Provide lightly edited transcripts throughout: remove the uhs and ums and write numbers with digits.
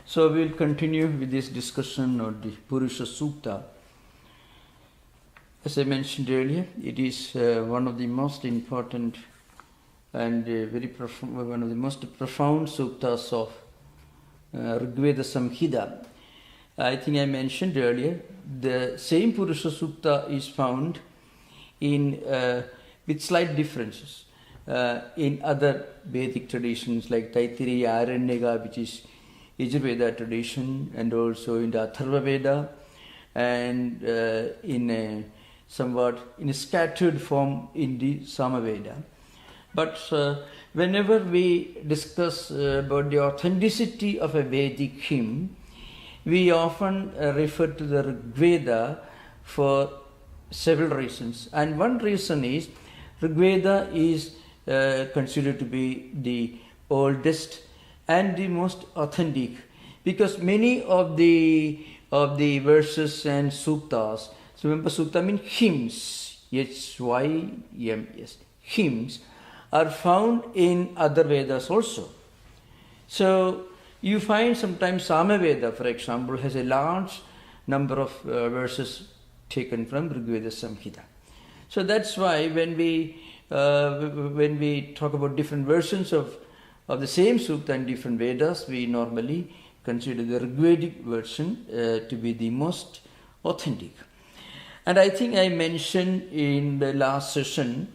So we will continue with this discussion of the Purusha Sukta. As I mentioned earlier, it is one of the most important and one of the most profound suktas of Rigveda Samhita. I think I mentioned earlier, the same Purusha Sukta is found in with slight differences in other Vedic traditions like Taittiriya Aranyaka, which is Yajurveda tradition, and also in the Atharva Veda, and in a scattered form in the Samaveda. But whenever we discuss about the authenticity of a Vedic hymn, we often refer to the Rigveda for several reasons. And one reason is Rigveda is considered to be the oldest and the most authentic, because many of the verses and suktas, so remember sukta means hymns, H-Y-M-S, hymns, are found in other Vedas also. So you find sometimes Samaveda, for example, has a large number of verses taken from Rigveda Samhita. So that's why when we talk about different versions of the same sukta in different Vedas, we normally consider the Rigvedic version to be the most authentic. And I think I mentioned in the last session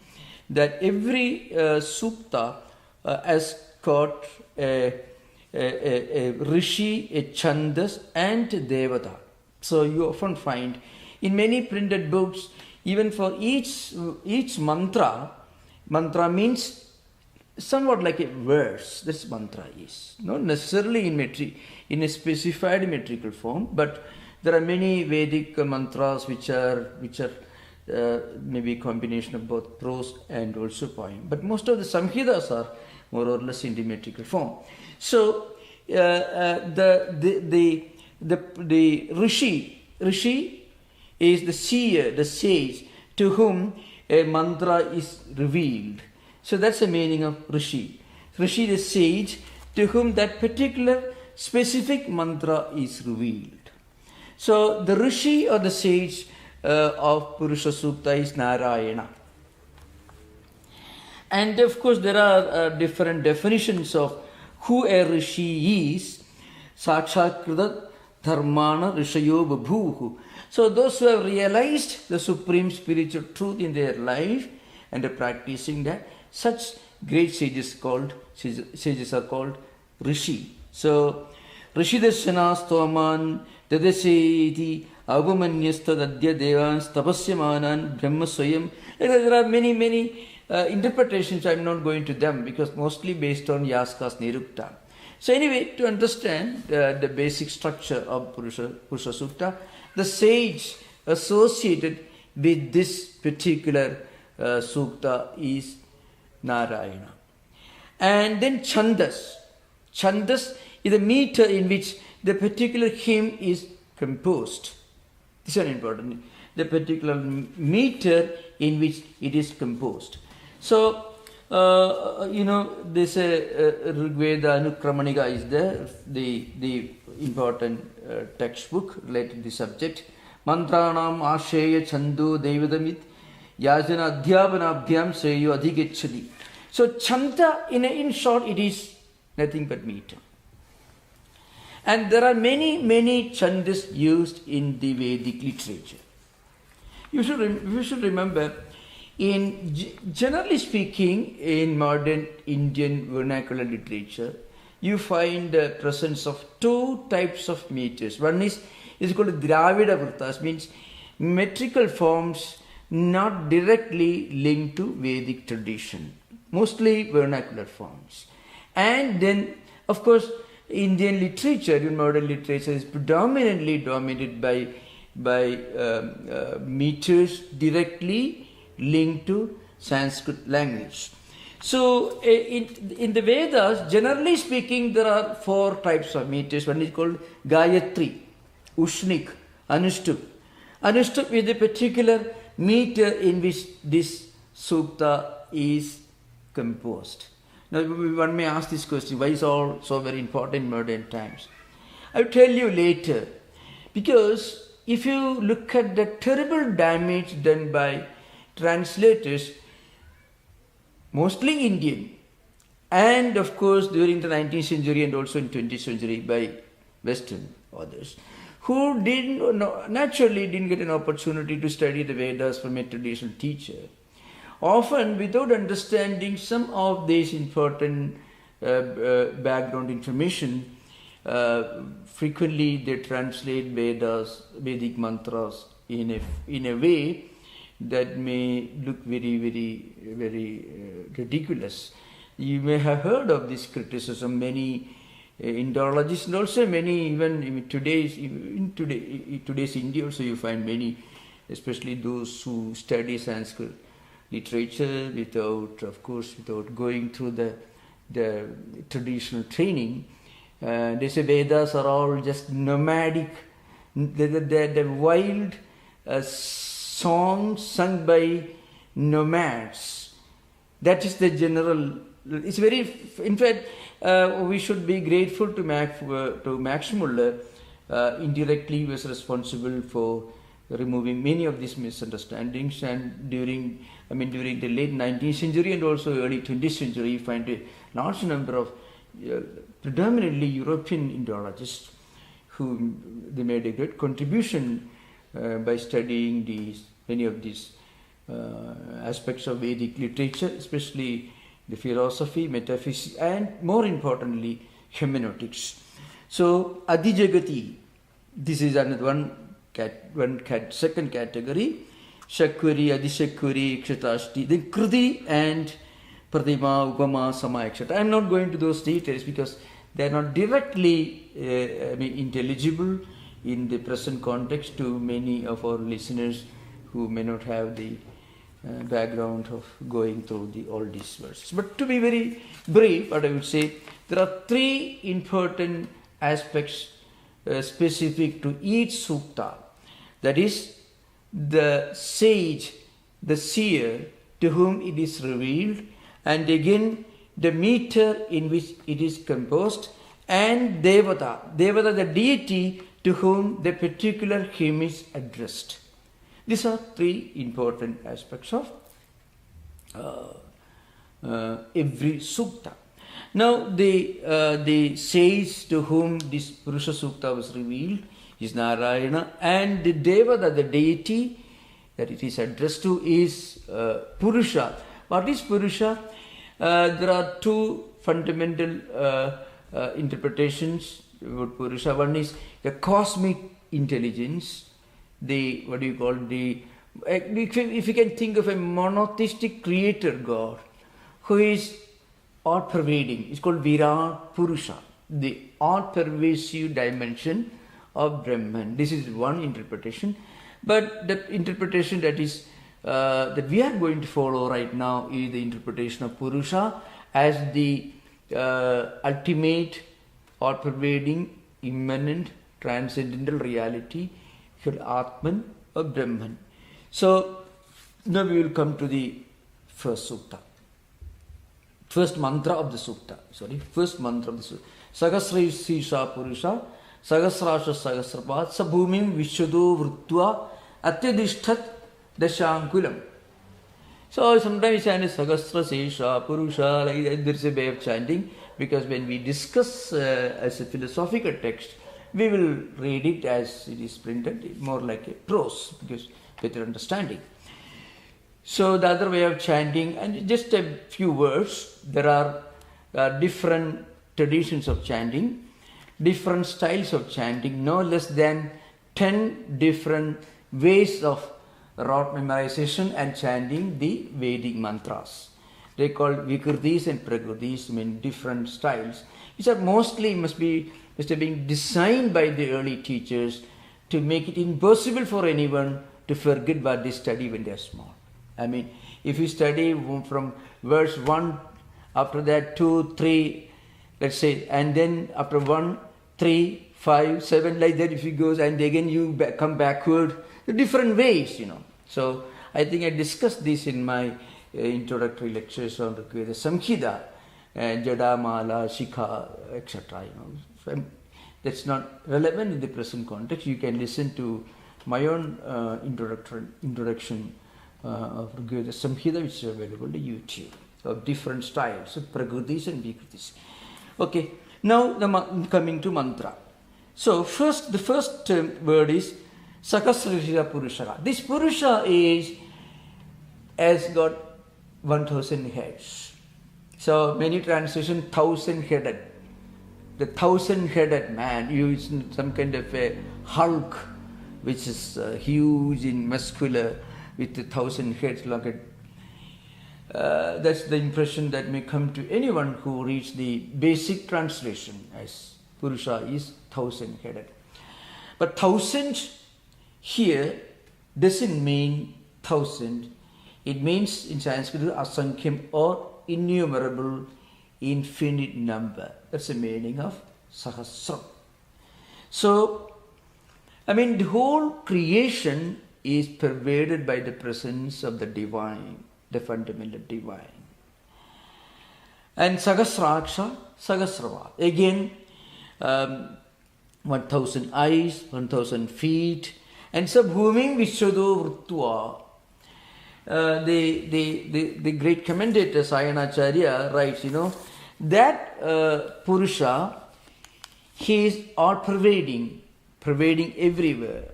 that every sukta has got a rishi, a chandas, and devata. So you often find in many printed books, even for each mantra means somewhat like a verse. This mantra is not necessarily in a specified metrical form, but there are many Vedic mantras which are maybe a combination of both prose and also poem. But most of the Samhitas are more or less in the metrical form. So the rishi is the seer, the sage, to whom a mantra is revealed. So that's the meaning of rishi. Rishi, the sage, to whom that particular specific mantra is revealed. So the rishi or the sage of Purusha Sukta is Narayana. And of course there are different definitions of who a rishi is. Sakshakrita dharmana rishayo babhuhu. So those who have realized the supreme spiritual truth in their life and are practicing that, such great sages are called rishi. So rishi darshanas toman dadaseti avamanyastad adya devans tapasyamanan brahma swayam. There are many interpretations. I am not going to them because mostly based on Yaska's Nirukta. So anyway, to understand the basic structure of Purusha Sukta, the sage associated with this particular sukta is Narayana. And then Chandas. Chandas is the meter in which the particular hymn is composed. This is very important. The particular meter in which it is composed. So, this Rigveda Anukramanika is there, the important textbook related to the subject. Mantranam Asheya Chandu Devadamit Yajana Adhyapanabhyam Seyo Adhigechadi. So Chanda, in short, it is nothing but meter. And there are many chandas used in the Vedic literature. You should remember, generally speaking, in modern Indian vernacular literature, you find the presence of two types of meters. One is called Dravida Vrtas, means metrical forms not directly linked to Vedic tradition, mostly vernacular forms. And then, of course, Indian literature, in modern literature, is predominantly dominated by meters directly linked to Sanskrit language. So in the Vedas, generally speaking, there are four types of meters. One is called Gayatri, Ushnik, Anushtup. Anushtup is the particular meter in which this sukta is composed. Now one may ask this question, why is all so very important in modern times? I'll tell you later. Because if you look at the terrible damage done by translators, mostly Indian, and of course during the 19th century and also in 20th century by Western authors, who naturally didn't get an opportunity to study the Vedas from a traditional teacher, often without understanding some of these important background information. Frequently they translate Vedas, Vedic mantras in a way that may look very, very, very ridiculous. You may have heard of this criticism. Many Indologists and also many even in today's India also you find many, especially those who study Sanskrit literature without going through the traditional training. They say Vedas are all just nomadic, the wild songs sung by nomads. That is the general. It's very. In fact, we should be grateful to Max Muller. Indirectly, was responsible for removing many of these misunderstandings. And during the late 19th century and also early 20th century, you find a large number of predominantly European Indologists who they made a great contribution by studying many of these aspects of Vedic literature, especially the philosophy, metaphysics, and more importantly, hermeneutics. So, Adijagati, this is another second category. Shakuri, Adishakuri, Kshatashti, then Kriti and Pradima, Upama, Sama, etc. I am not going to those details because they are not directly intelligible in the present context to many of our listeners who may not have the background of going through all these verses. But to be very brief, what I would say, there are three important aspects specific to each sukta. That is, the sage, the seer, to whom it is revealed, and again the meter in which it is composed, and Devata, the deity to whom the particular hymn is addressed. These are three important aspects of every sukta. Now, the sage to whom this Purusha Sukta was revealed is Narayana, and the Devata, the deity that it is addressed to, is Purusha. What is Purusha? There are two fundamental interpretations about Purusha. One is the cosmic intelligence, if you can think of a monotheistic creator God who is all-pervading. It's called Virat Purusha, the all-pervasive dimension of Brahman. This is one interpretation. But the interpretation that we are going to follow right now is the interpretation of Purusha as the ultimate, all-pervading, immanent, transcendental reality, Atman or Brahman. So now we will come to the first sukta. First mantra of the sukta. Sahasra Sisha Purusha, Sahasrasha Sahasrapat, Sabhumim Vishudo Vrutva, Atyadishtat Dashankulam. So sometimes I say Sahasra Sisha Purusha, like there is a way of chanting, because when we discuss as a philosophical text, we will read it as it is printed, more like a prose, because better understanding. So the other way of chanting, and just a few words, there are different traditions of chanting, different styles of chanting, no less than 10 different ways of rote memorization and chanting the Vedic mantras. They call Vikritis and Prakritis, different styles, which are mostly must have been designed by the early teachers to make it impossible for anyone to forget what they study when they are small. If you study from verse 1, after that 2, 3, let's say, and then after 1, 3, 5, 7, like that, if you go, and again you come backward, different ways, So I think I discussed this in my introductory lectures on the Samhita, Jada, Mala, Shikha, etc. That's not relevant in the present context. You can listen to my own introduction of Rigveda Samhita, which is available to YouTube, of different styles of Prakritis and Vikritis. Okay, now coming to mantra. So the first word is Sakasrashira Purusha. This Purusha has got 1,000 heads. So many translations 1,000-headed. The 1,000-headed man, using some kind of a Hulk, which is huge and muscular with 1,000 heads. Like that's the impression that may come to anyone who reads the basic translation, as Purusha is 1,000-headed. But 1,000 here doesn't mean 1,000. It means in Sanskrit asankhya or innumerable, infinite number. That's the meaning of Sahasra. So, the whole creation is pervaded by the presence of the divine, the fundamental divine. And Sahasraksha, Sahasrava. Again, 1,000 eyes, 1,000 feet, and Sabhuming Vishwado Vrutva. The great commentator Sayanacharya writes, that Purusha, he is all pervading everywhere.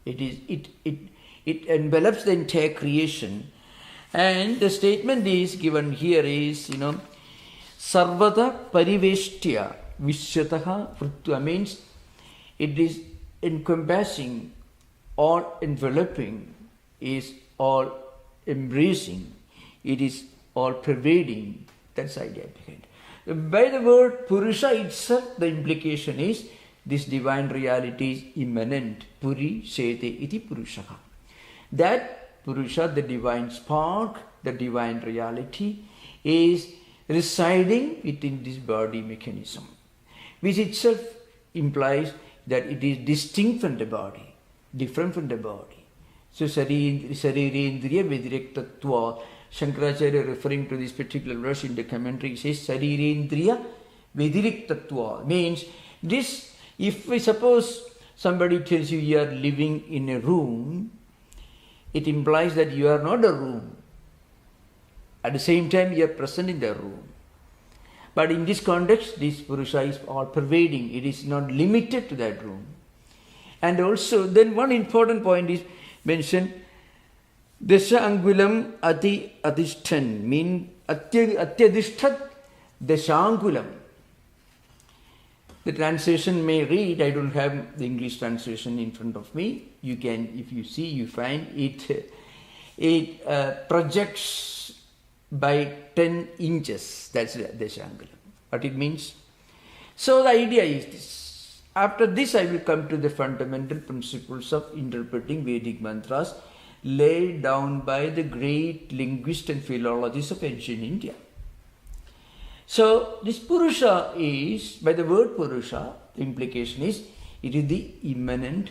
It envelops the entire creation. And the statement is given here is, Sarvata Pariveshtya Vishwataha Vrutva, means it is encompassing, all enveloping, is all embracing, it is all pervading. That's the idea behind. By the word Purusha itself, the implication is this divine reality is immanent. Puri Sete iti Purushaha. That Purusha, the divine spark, the divine reality, is residing within this body mechanism, which itself implies that it is distinct from the body, different from the body. So Sarirendriya Vedirektatva, Shankaracharya referring to this particular verse in the commentary says Sarirendriya Vedirektatva, means this, if we suppose somebody tells you are living in a room, it implies that you are not a room. At the same time you are present in the room. But in this context, this Purusha is all pervading. It is not limited to that room. And also, then one important point is mentioned, Desha Angulam Ati Adishtan, mean Atyadishtat Deshangulam. The translation may read, I don't have the English translation in front of me. You can, if you see, you find it projects by 10 inches. That's Deshangulam. What it means? So the idea is this. After this, I will come to the fundamental principles of interpreting Vedic mantras laid down by the great linguists and philologists of ancient India. So this Purusha is, by the word Purusha, the implication is, it is the immanent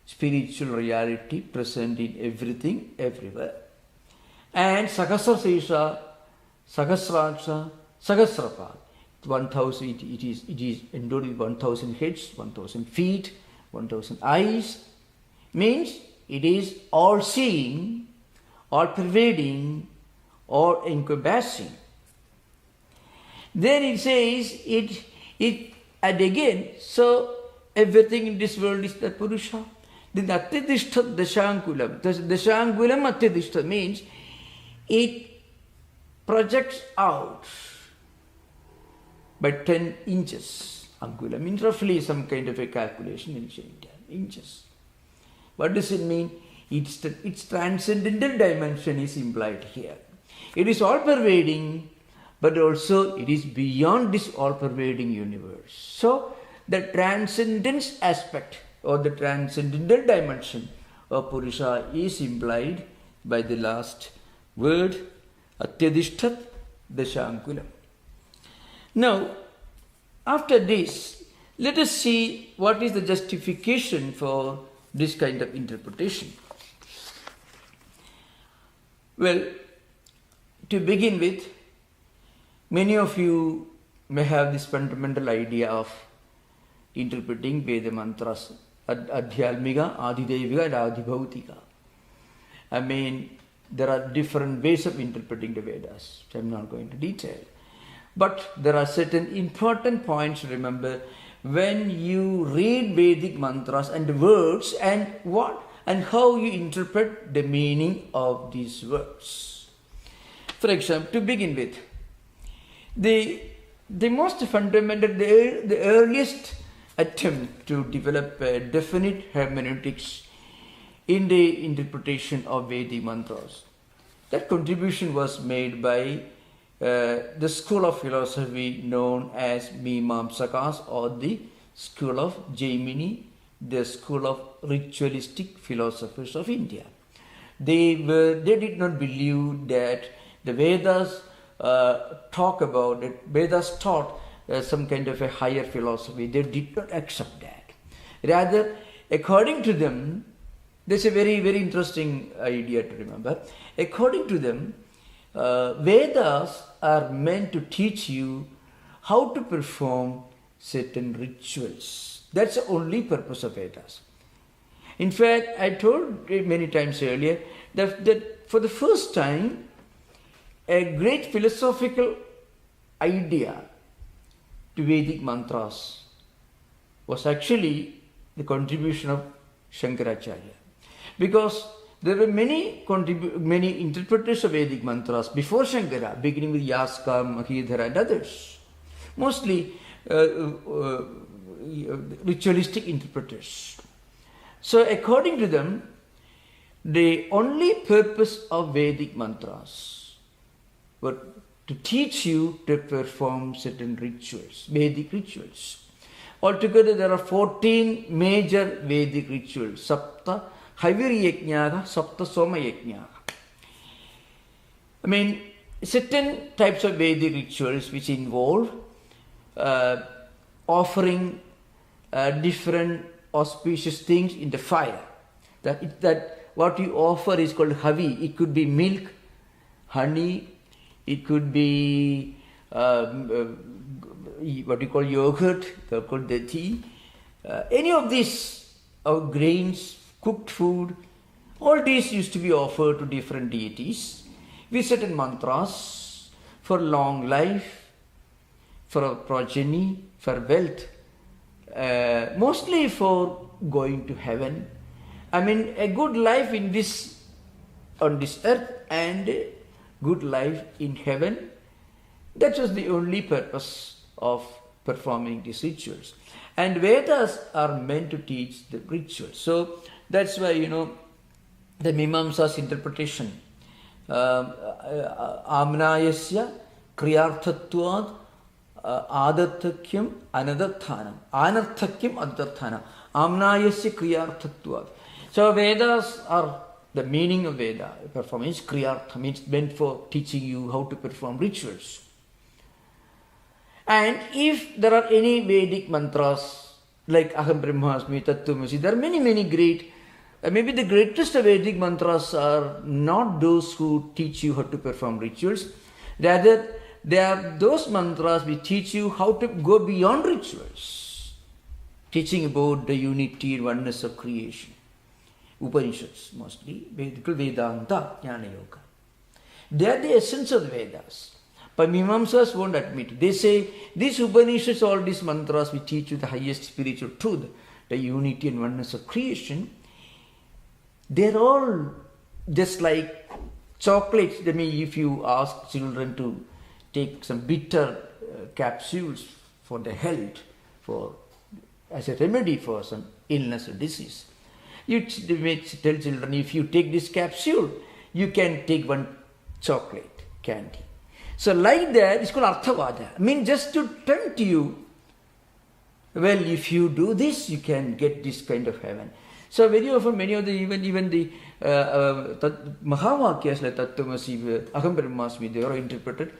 spiritual reality present in everything, everywhere. And Sahasrasesha, Sahasraksha, Sahasrapad, 1,000, it is endowed with 1,000 heads, 1,000 feet, 1,000 eyes, means it is all seeing, all pervading, all encompassing. Then it says and again, so everything in this world is the Purusha. Then Atyadishta Dashangulam. Dashangulam Atyadishta means it projects out by 10 inches. Angula means roughly some kind of a calculation in India. Inches. What does it mean? Its transcendental dimension is implied here. It is all pervading, but also it is beyond this all-pervading universe. So, the transcendence aspect or the transcendental dimension of Purusha is implied by the last word, Atyadishtat Dashankulam. Now, after this, let us see what is the justification for this kind of interpretation. Well, to begin with, many of you may have this fundamental idea of interpreting Veda mantras. Adhyalmika, Adidevika and Adhibhautika. I mean, there are different ways of interpreting the Vedas, which I am not going to detail. But there are certain important points to remember when you read Vedic mantras and the words and what and how you interpret the meaning of these words. For example, to begin with, the most fundamental, the earliest attempt to develop a definite hermeneutics in the interpretation of Vedic mantras. That contribution was made by the school of philosophy known as Mimamsakas, or the school of Jaimini, the school of ritualistic philosophers of India. They did not believe that the Vedas talk about it. Vedas taught some kind of a higher philosophy. They did not accept that. Rather, according to them, this is a very, very interesting idea to remember. According to them, Vedas are meant to teach you how to perform certain rituals. That's the only purpose of Vedas. In fact, I told many times earlier that for the first time, a great philosophical idea to Vedic mantras was actually the contribution of Shankaracharya. Because there were many interpreters of Vedic mantras before Shankara, beginning with Yaska, Mahidhara and others. Mostly ritualistic interpreters. So according to them, the only purpose of Vedic mantras was to teach you to perform certain rituals, Vedic rituals. Altogether there are 14 major Vedic rituals, Sapta Haviriyajnaga, Sapta Soma Yajnaga. I mean, certain types of Vedic rituals which involve offering different auspicious things in the fire. That what you offer is called havi. It could be milk, honey, it could be what you call yogurt, called dathi. Any of these grains, cooked food, all these used to be offered to different deities with certain mantras for long life, for a progeny, for wealth, mostly for going to heaven. I mean, a good life on this earth and a good life in heaven. That was the only purpose of performing these rituals. And Vedas are meant to teach the rituals. So that's why, the Mimamsa's interpretation, Amnayasya Kriyarthatvad Adathakyam Anadathanam. Anarthakyam Adathanam. Amnayasya Kriyarthatvad. So Vedas are, the meaning of Veda performance, Kriyartha, means meant for teaching you how to perform rituals. And if there are any Vedic mantras like Aham Brahmasmi, Tattwamasi, there are many, many great, maybe the greatest of Vedic mantras are not those who teach you how to perform rituals. Rather, they are those mantras which teach you how to go beyond rituals, teaching about the unity and oneness of creation. Upanishads mostly, Vedanta, Jnana Yoga. They are the essence of the Vedas. But Mimamsas won't admit it. They say, these Upanishads, all these mantras which teach you the highest spiritual truth, the unity and oneness of creation, they're all just like chocolates. I mean, if you ask children to take some bitter capsules for their health, as a remedy for some illness or disease, you may tell children, if you take this capsule, you can take one chocolate candy. So like that, it's called Arthavada. I mean, just to tempt you, well, if you do this, you can get this kind of heaven. So very often, many of the, even the Mahavakyas like Tattwamasi, Aham Brahmasmi, they are interpreted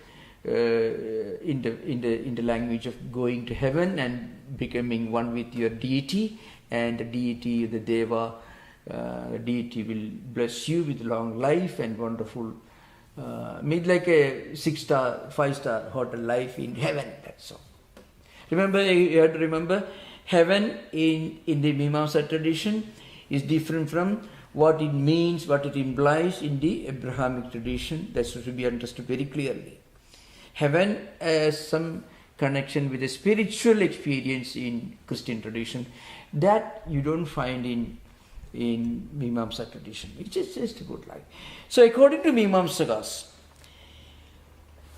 in the language of going to heaven and becoming one with your deity, and the deity, the Deva, the deity will bless you with long life and wonderful, made like a 6-star, 5-star hotel life in heaven. That's all. Remember, you have to remember, Heaven in the Mimamsa tradition is different from what it means, what it implies in the Abrahamic tradition. That should be understood very clearly. Heaven has some connection with a spiritual experience in Christian tradition that you don't find in Mimamsa tradition, which is just a good life. So according to Mimamsakas,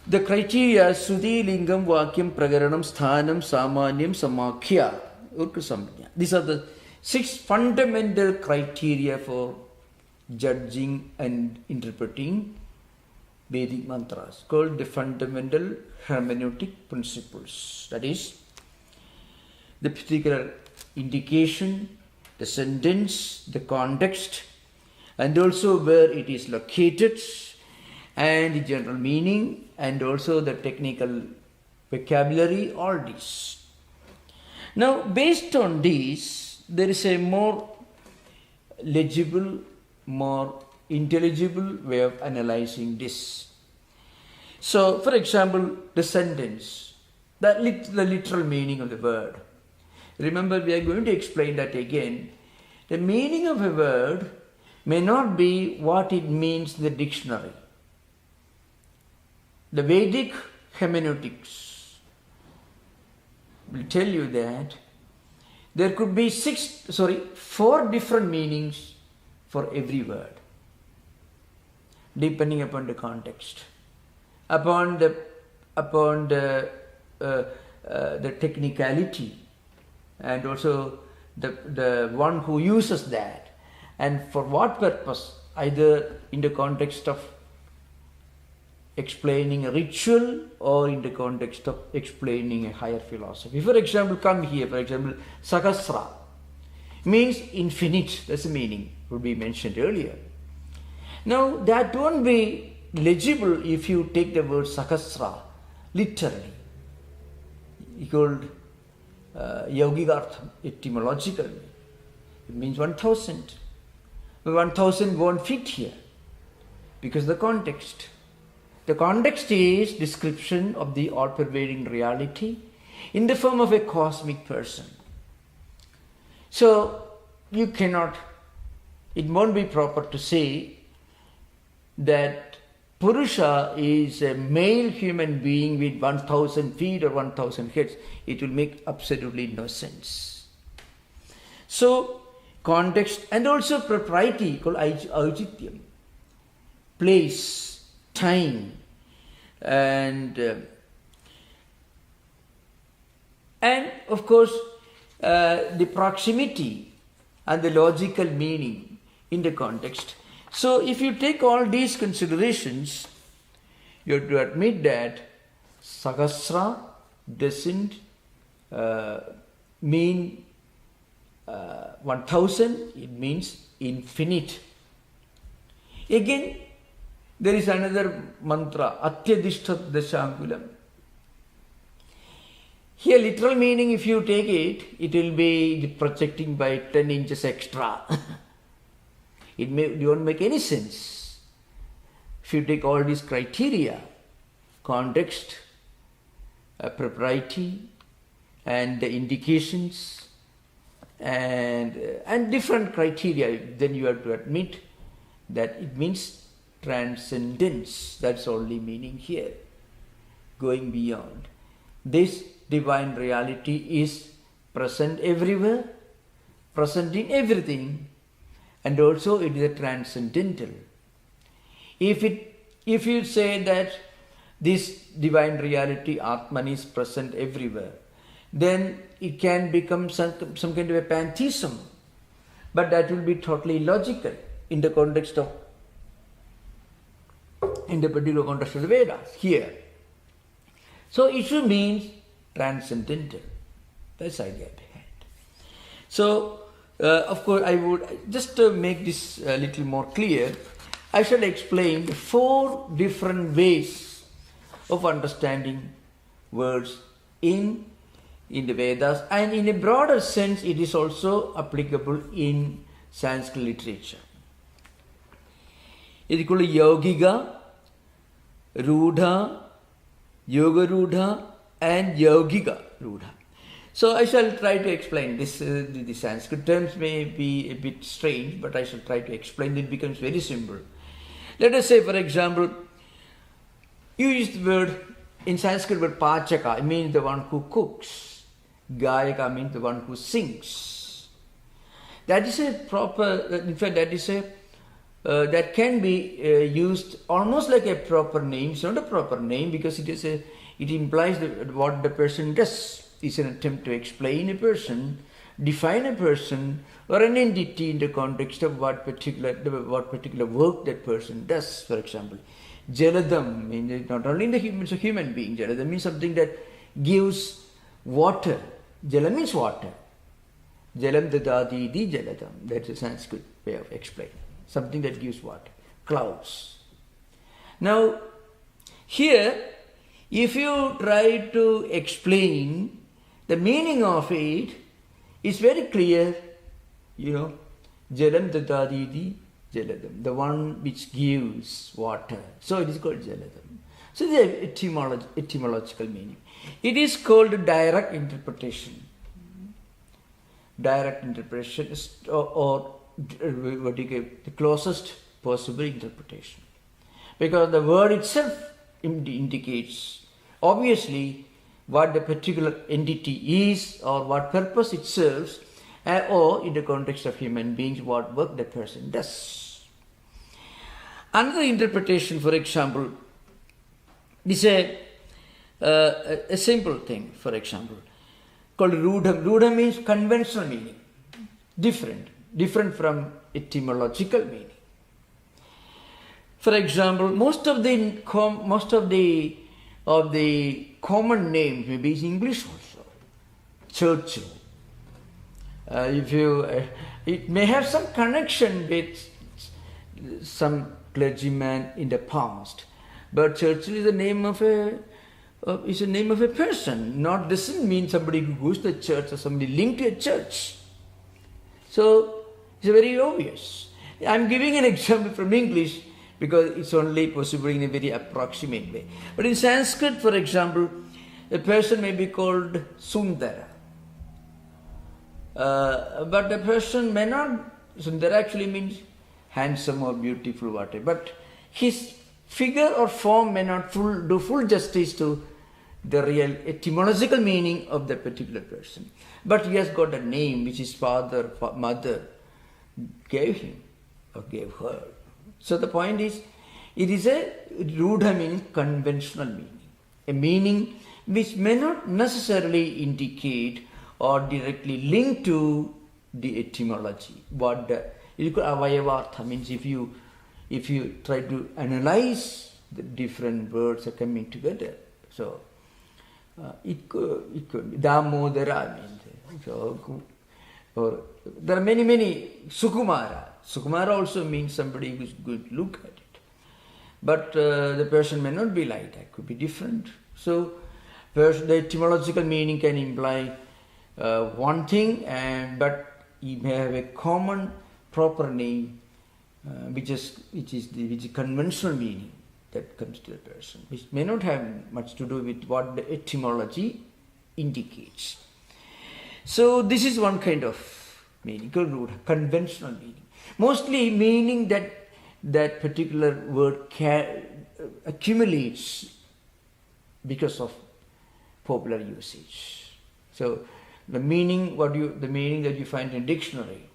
the criteria Sudhi, Lingam, Vakyam, Pragaranam, Sthanam, Samanyam, Samakhya, Urkasamya. These are the 6 fundamental criteria for judging and interpreting Vedic mantras, called the fundamental hermeneutic principles. That is, the particular indication, the sentence, the context, and also where it is located, and the general meaning, and also the technical vocabulary, all these. Now, based on these, there is a more legible, more intelligible way of analyzing this. So, for example, the sentence, the literal meaning of the word. Remember, we are going to explain that again. The meaning of a word may not be what it means in the dictionary. The Vedic Hermeneutics will tell you that there could be 4 different meanings for every word, depending upon the context, upon the technicality, and also the one who uses that, and for what purpose, either in the context of explaining a ritual or in the context of explaining a higher philosophy. For example, come here, for example, Sahasra means infinite, that's the meaning, would be mentioned earlier. Now, that won't be legible if you take the word Sahasra literally, called Yogigartham, etymologically. It means 1000. But 1000 won't fit here because the context. The context is description of the all-pervading reality in the form of a cosmic person. So, you cannot, it won't be proper to say that Purusha is a male human being with 1000 feet or 1000 heads. It will make absolutely no sense. So, context and also propriety called auchityam, place, time, and of course the proximity and the logical meaning in the context. So if you take all these considerations, you have to admit that Sahasra doesn't mean 1000, it means infinite. Again, there is another mantra, Atyadishtat Dashangulam. Here, literal meaning, if you take it, it will be projecting by 10 inches extra. It won't make any sense. If you take all these criteria, context, propriety, and the indications, and different criteria, then you have to admit that it means transcendence. That's only meaning here. Going beyond. This divine reality is present everywhere, present in everything, and also it is a transcendental. If you say that this divine reality, Atman, is present everywhere, then it can become some kind of a pantheism. But that will be totally illogical in the context of, in the particular context of the Vedas here. So issue means transcendental. That's the idea behind. So, of course, I would just to make this a little more clear, I shall explain 4 different ways of understanding words in the Vedas, and in a broader sense, it is also applicable in Sanskrit literature. It is called Yogiga, Rudha, Yoga Rudha, and Yogiga Rudha. So I shall try to explain this. The Sanskrit terms may be a bit strange, but I shall try to explain. It becomes very simple. Let us say, for example, you use the word, in Sanskrit word pachaka, it means the one who cooks. Gayaka means the one who sings. That is a proper, in fact, that is a, that can be used almost like a proper name. It's not a proper name because it is a, it implies what the person does. It's an attempt to explain a person, define a person or an entity in the context of what particular work that person does. For example, Jaladam means not only in the human, it's a human being. Jaladam means something that gives water. Jala means water. Jalam dadati di jaladam. That's a Sanskrit way of explaining. Something that gives water. Clouds. Now, here, if you try to explain the meaning of it, it's very clear, Jalam dadati di jaladam, the one which gives water. So it is called jaladam. So the etymological meaning. It is called direct interpretation. Direct interpretation is, or what you call the closest possible interpretation. Because the word itself indicates obviously what the particular entity is or what purpose it serves, or in the context of human beings, what work the person does. Another interpretation, for example, is a simple thing, for example, called rudham. Rudham means conventional meaning, different from etymological meaning. For example, most of the common names may be in English also. Churchill. It may have some connection with some clergyman in the past, but Churchill is the name of a person. Not doesn't mean somebody who goes to a church or somebody linked to a church. So it's very obvious. I'm giving an example from English because it's only possible in a very approximate way. But in Sanskrit, for example, a person may be called Sundara. But a person may not, Sundara actually means handsome or beautiful, whatever. But his figure or form may not do full justice to the real etymological meaning of the particular person. But he has got a name which his father, mother gave him or gave her. So the point is, it is a rudha meaning, conventional meaning. A meaning which may not necessarily indicate or directly link to the etymology. What the avayavartha means, if you try to analyze the different words are coming together. So it could be Damodara means. So, or there are many Sukumara. Sukumara also means somebody who is good to look at it. But the person may not be like that, could be different. So the etymological meaning can imply one thing, but you may have a common proper name which is conventional meaning that comes to the person, which may not have much to do with what the etymology indicates. So this is one kind of meaning, conventional meaning. Mostly meaning that particular word accumulates because of popular usage. So the meaning that you find in a dictionary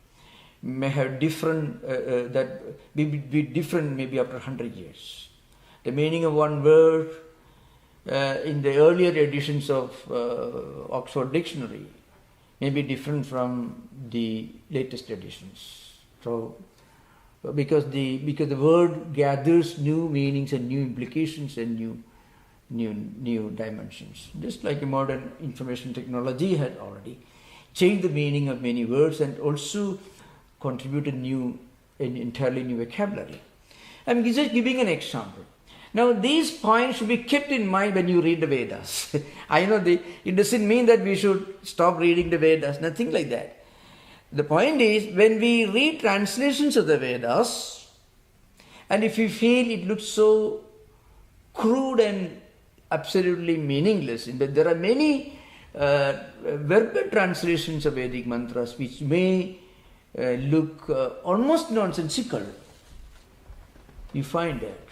may have different, that be different maybe after 100 years. The meaning of one word in the earlier editions of Oxford Dictionary may be different from the latest editions. So, because the word gathers new meanings and new implications and new dimensions. Just like modern information technology had already changed the meaning of many words and also contributed an entirely new vocabulary. I'm just giving an example. Now these points should be kept in mind when you read the Vedas. I know it doesn't mean that we should stop reading the Vedas, nothing like that. The point is, when we read translations of the Vedas, and if we feel it looks so crude and absolutely meaningless, there are many verbal translations of Vedic mantras which may look almost nonsensical. You find that.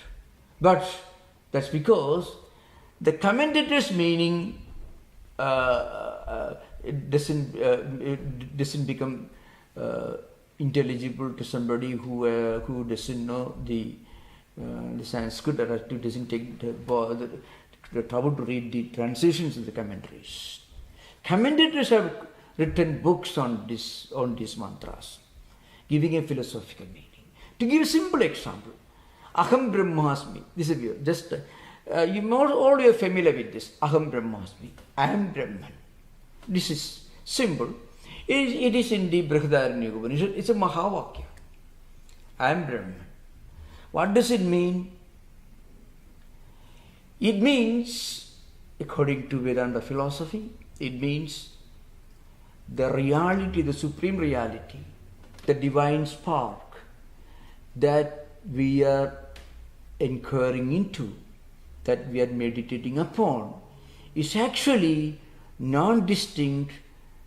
But that's because the commentator's meaning doesn't become intelligible to somebody who doesn't know the Sanskrit, or who doesn't take the trouble to read the translations of the commentaries. Commentators have written books on these mantras, giving a philosophical meaning. To give a simple example, Aham Brahmasmi. This is just all you are familiar with this. Aham Brahmasmi. I am Brahman. This is simple. It is in the Brihadaranyaka Upanishad. It's a Mahavakya. I am Brahman. What does it mean? It means, according to Vedanta philosophy, it means the reality, the supreme reality, the divine spark that we are inquiring into, that we are meditating upon, is actually non-distinct,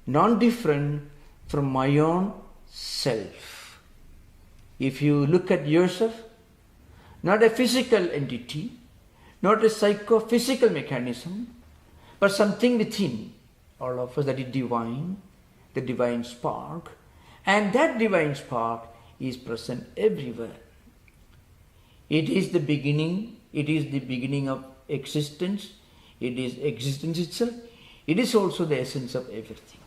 non-different from my own self. If you look at yourself, not a physical entity, not a psychophysical mechanism, but something within all of us that is divine, the divine spark, and that divine spark is present everywhere. It is the beginning of existence, it is existence itself, it is also the essence of everything.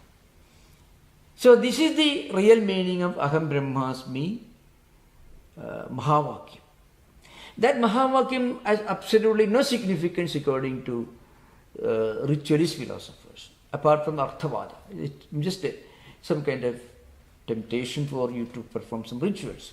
So this is the real meaning of Aham Brahmasmi Mahavakyam. That Mahavakyam has absolutely no significance according to ritualist philosophers, apart from Arthavada. It's just some kind of temptation for you to perform some rituals.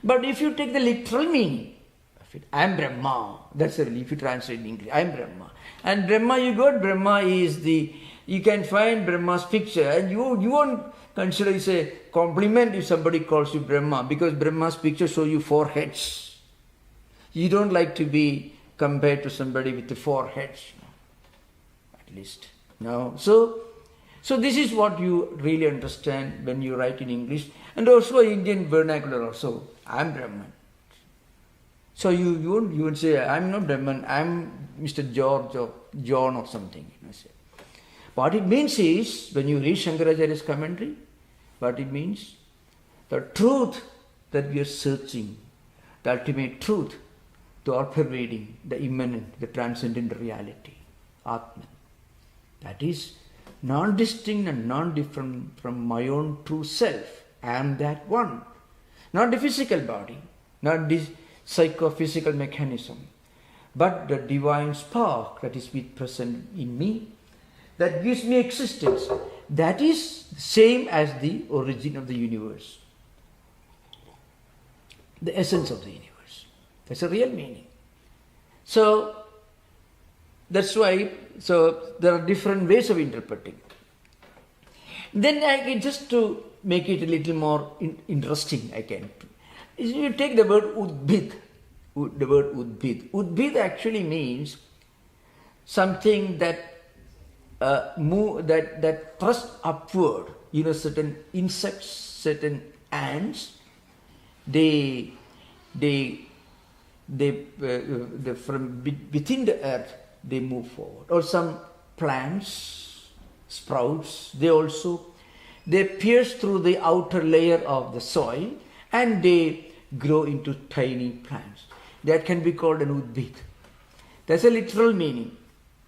But if you take the literal meaning of it, I am Brahma, that's really, if you translate in English, I am Brahma. And Brahma, you got Brahma is you can find Brahma's picture, and you won't consider it's a compliment if somebody calls you Brahma, because Brahma's picture shows you 4 heads. You don't like to be compared to somebody with the 4 heads, at least. No. So this is what you really understand when you write in English, and also Indian vernacular also. I am Brahman. So you won't say, I am not Brahman, I am Mr. George or John or something. What it means is, when you read Shankaracharya's commentary, what it means, the truth that we are searching, the ultimate truth, the all-pervading, the immanent, the transcendent reality, Atman. That is non-distinct and non-different from my own true self. I am that one. Not the physical body, not this psychophysical mechanism, but the divine spark that is present in me, that gives me existence. That is the same as the origin of the universe, the essence of the universe. That's a real meaning. So that's why, there are different ways of interpreting. Then just to make it a little more interesting, you take the word Udbhid. The word Udbhid. Udbhid actually means something that that thrust upward. Certain insects, certain ants, they from within the earth they move forward. Or some plants, sprouts, they pierce through the outer layer of the soil and they grow into tiny plants. That can be called an Udbhid. That's a literal meaning.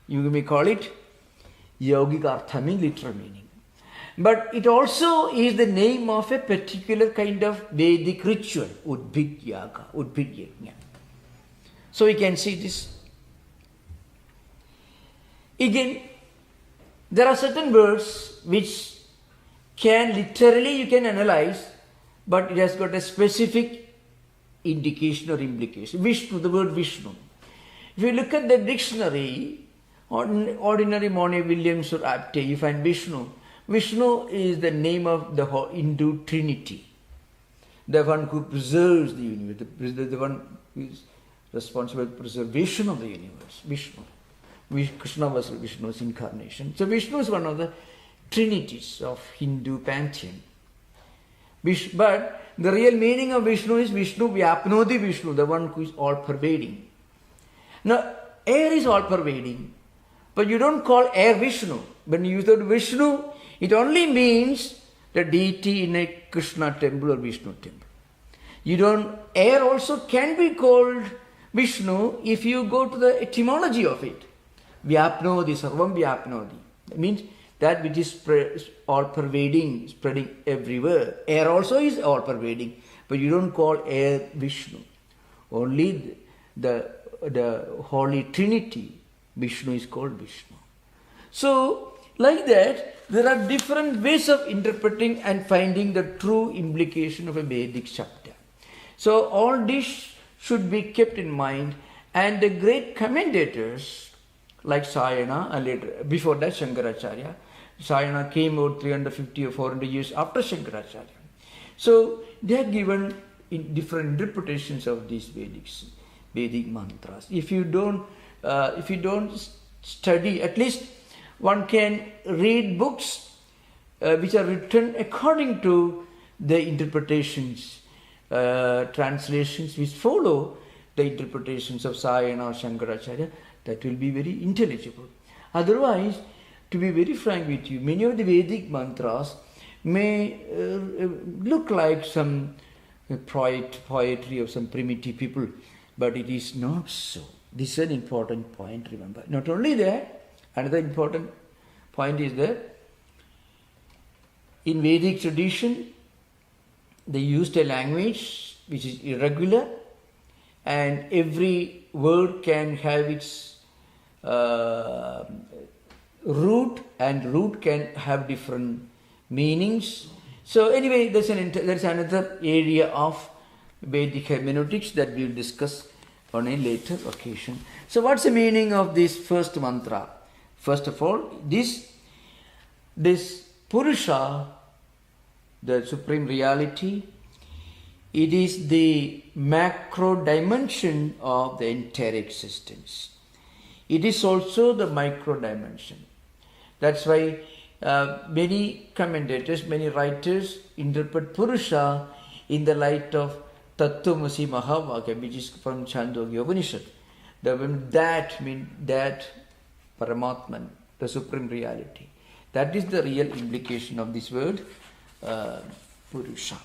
You may call it yogic artha, meaning literal meaning. But it also is the name of a particular kind of Vedic ritual, Udbhid Yaga, Udbhid Yajna. So we can see this. Again, there are certain words which you can analyze, but it has got a specific indication or implication. Vishnu, the word Vishnu. If you look at the dictionary, ordinary Moni Williams or Apte, you find Vishnu. Vishnu is the name of the Hindu Trinity, the one who preserves the universe, the one who is responsible for preservation of the universe, Vishnu. Krishna was Vishnu's incarnation. So Vishnu is one of the trinities of Hindu pantheon. But the real meaning of Vishnu is Vishnu Vyapnoti Vishnu, the one who is all-pervading. Now, air is all-pervading, but you don't call air Vishnu. When you use the word Vishnu, it only means the deity in a Krishna temple or Vishnu temple. Air also can be called Vishnu if you go to the etymology of it. Vyapnoti, Sarvam Vyapnoti. That means that which is all-pervading, spreading everywhere. Air also is all-pervading, but you don't call air Vishnu. Only the Holy Trinity, Vishnu, is called Vishnu. So, like that, there are different ways of interpreting and finding the true implication of a Vedic Shabda. So, all this should be kept in mind, and the great commentators like Sayana and later, before that Shankaracharya. Sayana came out 350 or 400 years after Shankaracharya. So they have given different interpretations of these Vedic mantras. If you don't study, at least one can read books which are written according to the interpretations, translations which follow the interpretations of Sayana or Shankaracharya. That will be very intelligible. Otherwise, to be very frank with you, many of the Vedic mantras may look like some poetry of some primitive people, but it is not so. This is an important point, remember. Not only that, another important point is that in Vedic tradition, they used a language which is irregular, and every word can have its root, and root can have different meanings. So anyway, there's another area of Vedic hermeneutics that we'll discuss on a later occasion. So what's the meaning of this first mantra? First of all, this Purusha, the supreme reality, it is the macro dimension of the entire existence. It is also the micro dimension. That's why many commentators, many writers interpret Purusha in the light of Tattwamasi Mahavakya, which is from Chandogya Upanishad. That means that Paramatman, the supreme reality. That is the real implication of this word Purusha.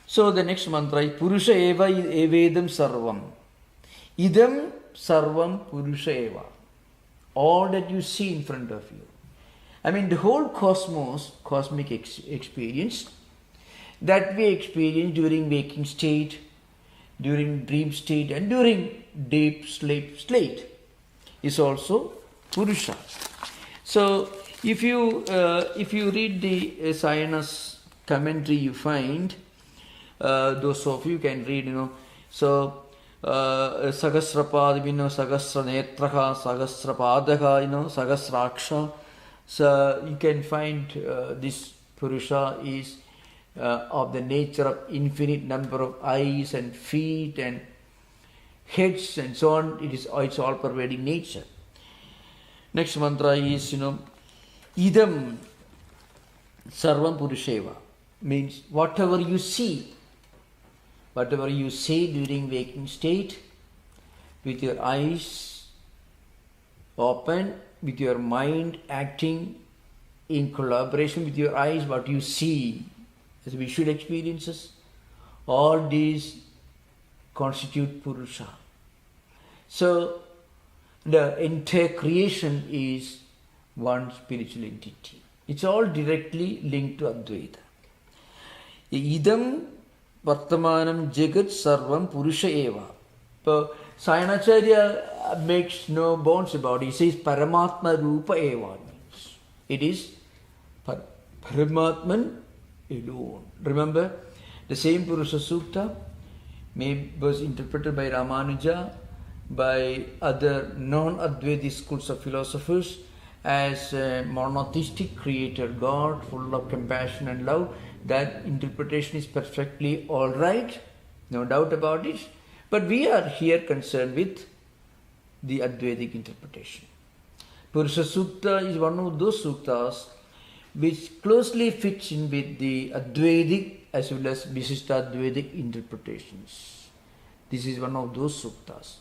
So the next mantra is Purusha eva evedam sarvam. Idam sarvam Purusha eva. All that you see in front of you. I mean the whole cosmos, cosmic experience that we experience during waking state, during dream state and during deep sleep state is also Purusha. So if you read the Sayana's commentary, you find those of you can read, so Sahasrapad, Sahasra Netraha, Sahasrapadaha, Sahasraksha. So you can find this Purusha is of the nature of infinite number of eyes and feet and heads and so on. It's all pervading nature. Next mantra is, Idam Sarvam Purusheva. Means whatever you see during waking state, with your eyes open, with your mind acting in collaboration with your eyes, what you see as visual experiences, all these constitute Purusha. So the entire creation is one spiritual entity. It's all directly linked to Advaita. Idam Vartamanam Jagat Sarvam Purusha Eva. So Sayanacharya makes no bones about it. He says Paramatma Rupa Eva. It is Paramatman alone. Remember, the same Purusha Sukta was interpreted by Ramanuja, by other non-Advaita schools of philosophers as a monotheistic creator God, full of compassion and love. That interpretation is perfectly all right, no doubt about it. But we are here concerned with the Advaitic interpretation. Purusha Sukta is one of those suktas which closely fits in with the Advaitic as well as Visishtadvaitic interpretations. This is one of those suktas.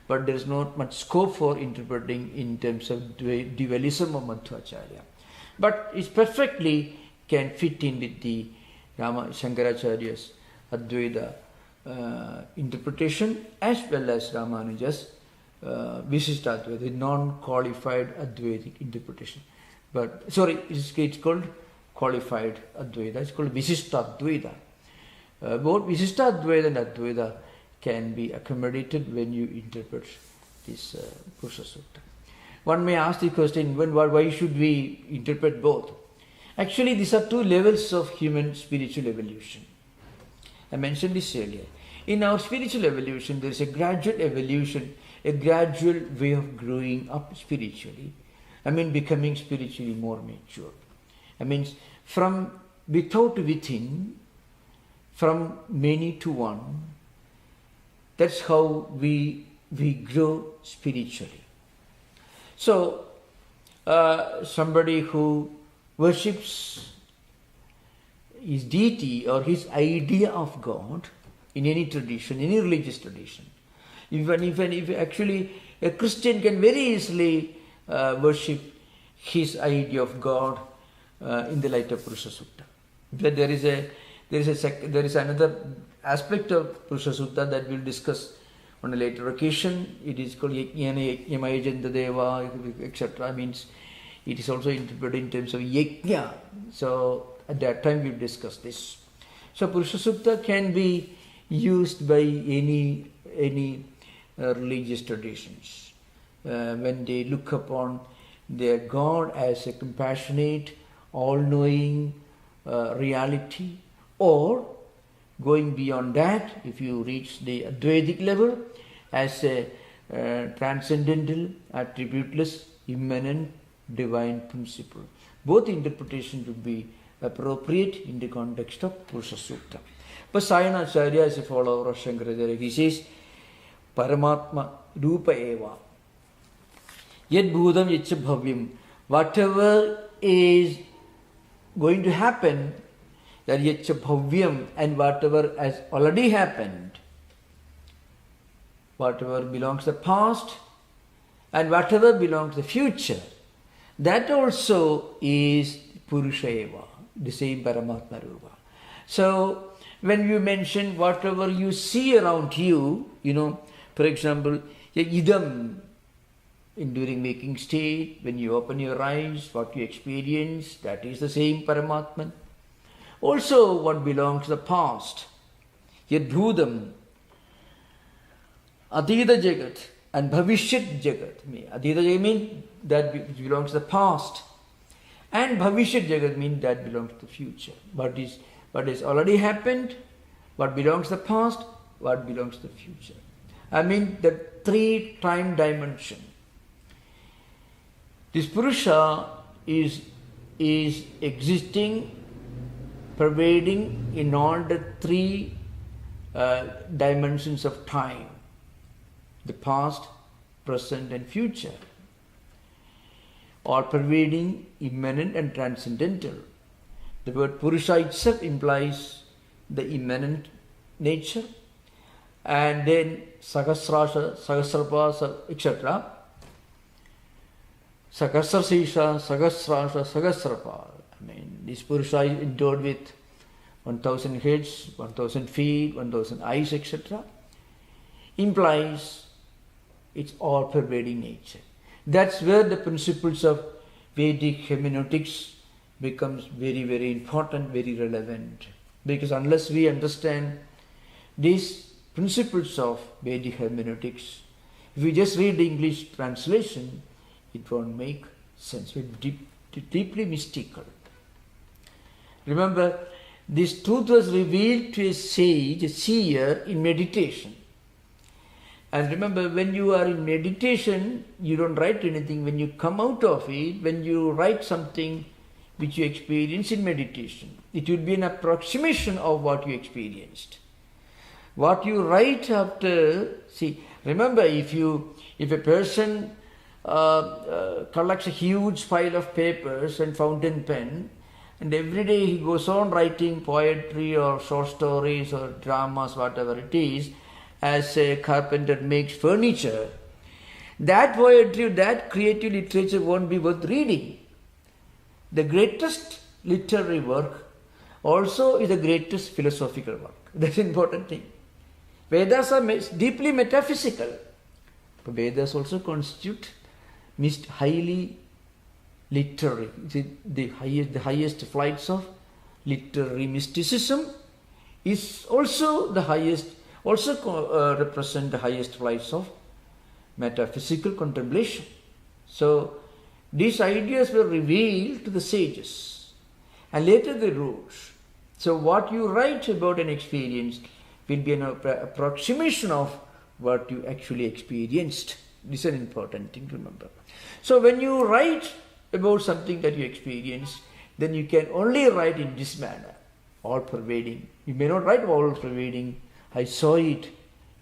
But there is not much scope for interpreting in terms of dualism of Madhvacharya. But it perfectly can fit in with the Shankaracharya's Advaita interpretation as well as Ramanuja's Visishtadvaita, the non-qualified Advaitic interpretation. But sorry, it's called qualified Advaita. It's called Visishtadvaita. Both Visishtadvaita and Advaita can be accommodated when you interpret this Purusha Sukta. One may ask the question, why should we interpret both? Actually, these are two levels of human spiritual evolution. I mentioned this earlier. In our spiritual evolution, there is a gradual evolution, a gradual way of growing up spiritually. Becoming spiritually more mature. From without to within, from many to one. That's how we grow spiritually. So, somebody who worships his deity or his idea of God in any tradition, any religious tradition, even if actually a Christian can very easily worship his idea of God in the light of Purusha Sukta. But there is another aspect of Purusha Sukta that we'll discuss on a later occasion. It is called Yajnana Yajnana Deva, etc. Means it is also interpreted in terms of Yajna. So at that time we'll discuss this. So Purusha Sukta can be used by any religious traditions when they look upon their God as a compassionate, all-knowing reality, or going beyond that, if you reach the Advaitic level, as a transcendental, attributeless, immanent, divine principle. Both interpretations would be appropriate in the context of Purusha Sukta. But Sayanacharya is a follower of Shankaracharya. He says, Paramatma Rupa Eva. Yet Bhudam Yetcha Bhavyam. Whatever is going to happen, that Yetcha Bhavyam, and whatever has already happened, whatever belongs to the past and whatever belongs to the future, that also is Purusha Eva, the same Paramatma Rupa. So, when you mention whatever you see around you, for example, idam, during waking state, when you open your eyes, what you experience, that is the same Paramatman. Also, what belongs to the past, yad bhudam, adhita jagat, and bhavishyat jagat. Adhita jagat means that which belongs to the past, and bhavishyat jagat means that belongs to the future. What has already happened, what belongs to the past, what belongs to the future. The three time dimension. This Purusha is existing, pervading in all the three dimensions of time, the past, present and future, or pervading, immanent and transcendental. The word Purusha itself implies the immanent nature, and then Sahasrasha, Sahasrapa, etc. Sahasrasisha, Sahasrasha, Sahasrapa. This Purusha is endowed with 1000 heads, 1000 feet, 1000 eyes, etc. Implies its all-pervading nature. That's where the principles of Vedic hermeneutics becomes very, very important, very relevant. Because unless we understand these principles of Vedic hermeneutics, if we just read the English translation, it won't make sense. It's deeply mystical. Remember, this truth was revealed to a sage, a seer, in meditation. And remember, when you are in meditation, you don't write anything. When you come out of it, when you write something which you experience in meditation, it will be an approximation of what you experienced. What you write after, remember, if you If a person collects a huge pile of papers and fountain pen, and every day he goes on writing poetry or short stories or dramas, whatever it is, as a carpenter makes furniture, that poetry, that creative literature won't be worth reading. The greatest literary work also is the greatest philosophical work. That's an important thing. Vedas are deeply metaphysical, but Vedas also constitute highly literary. The highest flights of literary mysticism is also the highest, represent the highest flights of metaphysical contemplation. So these ideas were revealed to the sages and later the rules. So what you write about an experience will be an approximation of what you actually experienced. This is an important thing to remember. So when you write about something that you experienced, then you can only write in this manner, all pervading. You may not write all pervading. I saw it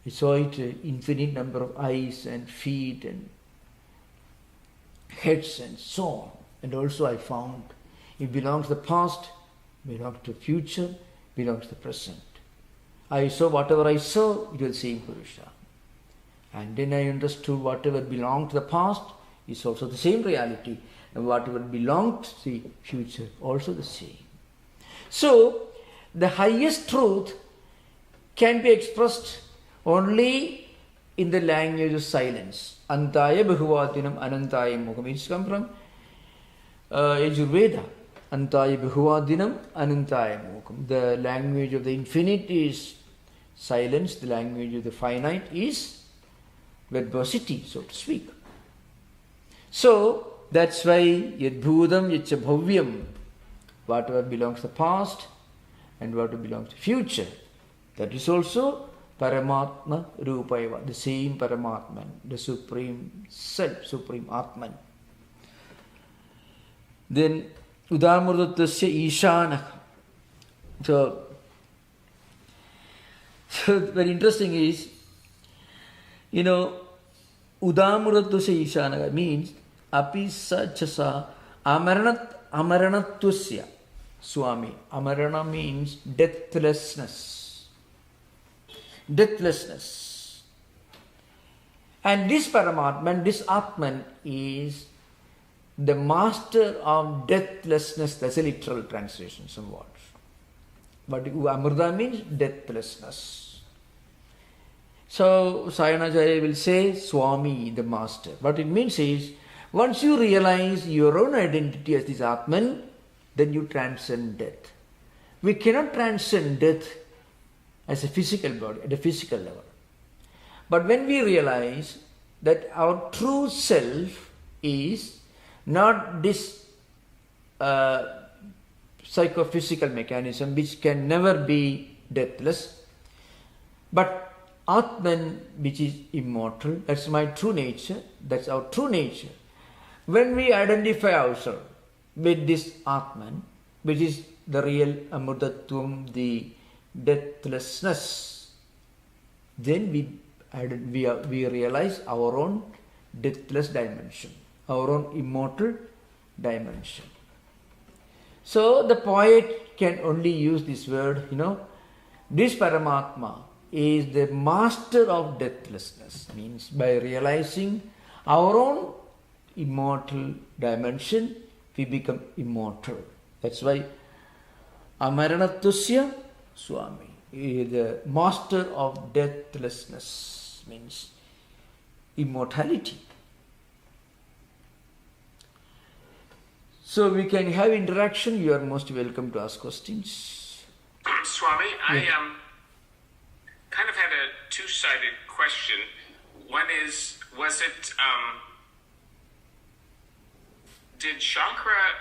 infinite number of eyes and feet and heads and so on. And also I found it belongs to the past, belongs to the future, belongs to the present. I saw whatever I saw, it was same Purusha. And then I understood whatever belonged to the past is also the same reality. And whatever belonged to the future, also the same. So, the highest truth can be expressed only in the language of silence. Antaya Bhuvadinam Anantaya Mukham. It's come from Yajurveda. Antaya Bhuvadinam Anantaya Mukham. The language of the infinite is silence. The language of the finite is verbosity, so to speak. So, that's why Yadbhudam Yacha Bhavyam, whatever belongs to the past and whatever belongs to the future, that is also Paramatma Rupaiva, the same Paramatman, the Supreme Self, Supreme Atman. Then Udamurdattasya Ishanaka. So very interesting is, Udamurdattasya Ishanaka means Api sa chasa amaranattusya Swami. Amarana means deathlessness. Deathlessness. And this Paramatman, this Atman is the master of deathlessness. That's a literal translation, somewhat. But Amrita means deathlessness. So Sayanajaya will say Swami, the master. What it means is, once you realize your own identity as this Atman, then you transcend death. We cannot transcend death as a physical body, at a physical level. But when we realize that our true self is not this psychophysical mechanism which can never be deathless, but Atman which is immortal, that's my true nature, that's our true nature. When we identify ourselves with this Atman, which is the real Amrutatvam, the deathlessness, then we realize our own deathless dimension, our own immortal dimension. So the poet can only use this word, this Paramatma is the master of deathlessness, means by realizing our own immortal dimension, we become immortal. That's why Amaranattusya Swami is the master of deathlessness, means immortality. So we can have interaction. You are most welcome to ask questions. Swami, I kind of had a two-sided question. One is, did Shankara,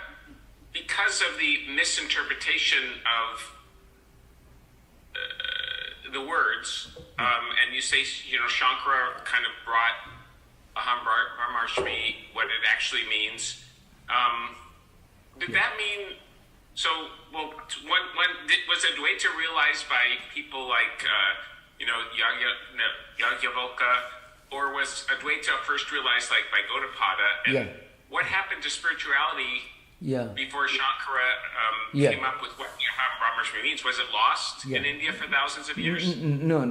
because of the misinterpretation of the words, and you say, Shankara kind of brought Aham Brahmarshmi, what it actually means, did that mean, was Advaita realized by people like, Yajnavalkya or was Advaita first realized like by Gaudapada? And what happened to spirituality before Shankara came up with what Brahmarshmi means? Was it lost in India for thousands of years? No.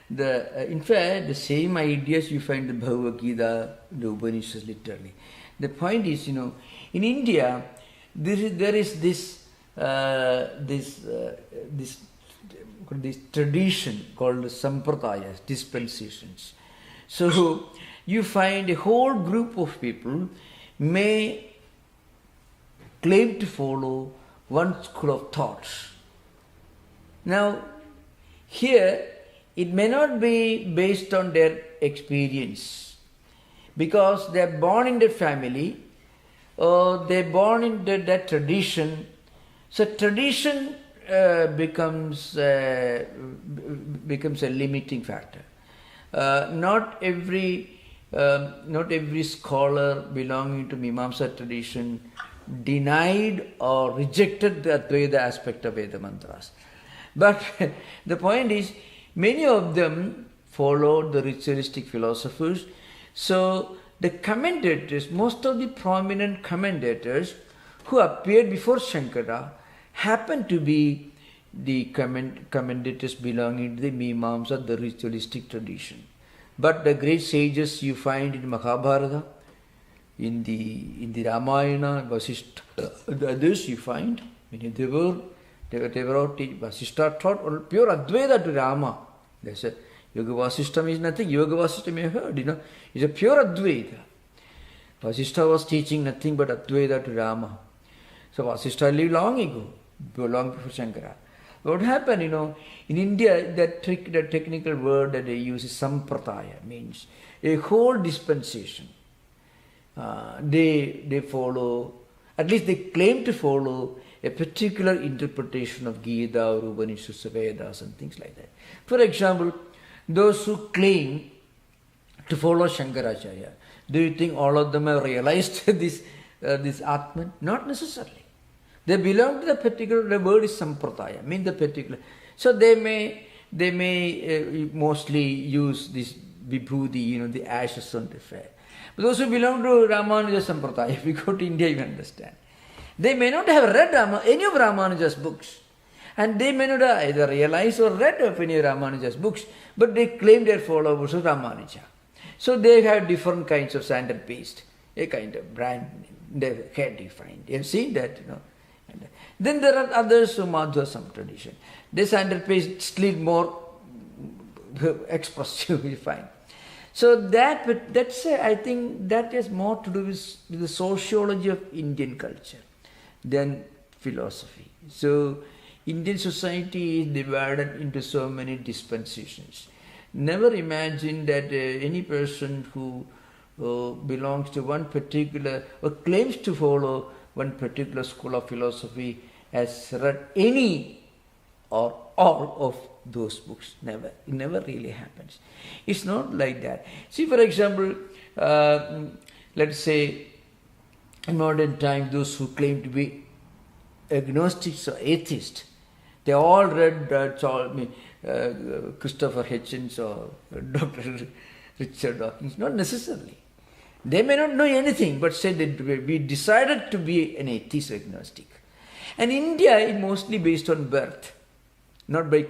In fact, the same ideas you find in the Bhagavad Gita, the Upanishads, literally. The point is, in India, there is this tradition called sampradayas, dispensations. So you find a whole group of people may claim to follow one school of thoughts. Now, here it may not be based on their experience, because they are born in the family or they are born into that tradition. So tradition becomes a limiting factor. Not every scholar belonging to Mimamsa tradition denied or rejected the Advaita aspect of Veda mantras. But the point is, many of them followed the ritualistic philosophers. So the commentators, most of the prominent commentators who appeared before Shankara happened to be the commentators belonging to the Mimamsa, the ritualistic tradition. But the great sages you find in Mahabharata, in the Ramayana, Vasishtha, the others you find, they were all Vasishtha taught pure Advaita to Rama. They said, Yoga Vasishtha is nothing. Yoga Vasishtha may have heard, it's a pure Advaita. Vasishtha was teaching nothing but Advaita to Rama. So Vasishtha lived long ago, long before Shankara. What happened, in India, that technical word that they use is sampradaya, means a whole dispensation. They follow, at least they claim to follow a particular interpretation of Gita or Upanishads, Vedas and things like that. For example, those who claim to follow Shankaracharya, do you think all of them have realized this Atman? Not necessarily. They belong to the particular, the word is sampradaya, mean the particular. So they may mostly use this vibhuti, the ashes on the fire. But those who belong to Ramanuja Sampradaya, if we go to India, you understand. They may not have read any of Ramanuja's books. And they may not have either realized or read of any of Ramanuja's books, but they claim they are followers of Ramanuja. So they have different kinds of sandal paste, a kind of brand they had defined. You have seen that, And then there are others who Madhva some tradition. This sandal paste still more expressive, you find. So that's I think that has more to do with the sociology of Indian culture than philosophy. So Indian society is divided into so many dispensations. Never imagine that any person who belongs to one particular or claims to follow one particular school of philosophy has read any or all of those books. Never. It never really happens. It's not like that. See, for example, let's say in modern times, those who claim to be agnostics or atheists, they all read Christopher Hitchens or Dr. Richard Dawkins. Not necessarily. They may not know anything, but say that we decided to be an atheist agnostic. And India is mostly based on birth, not by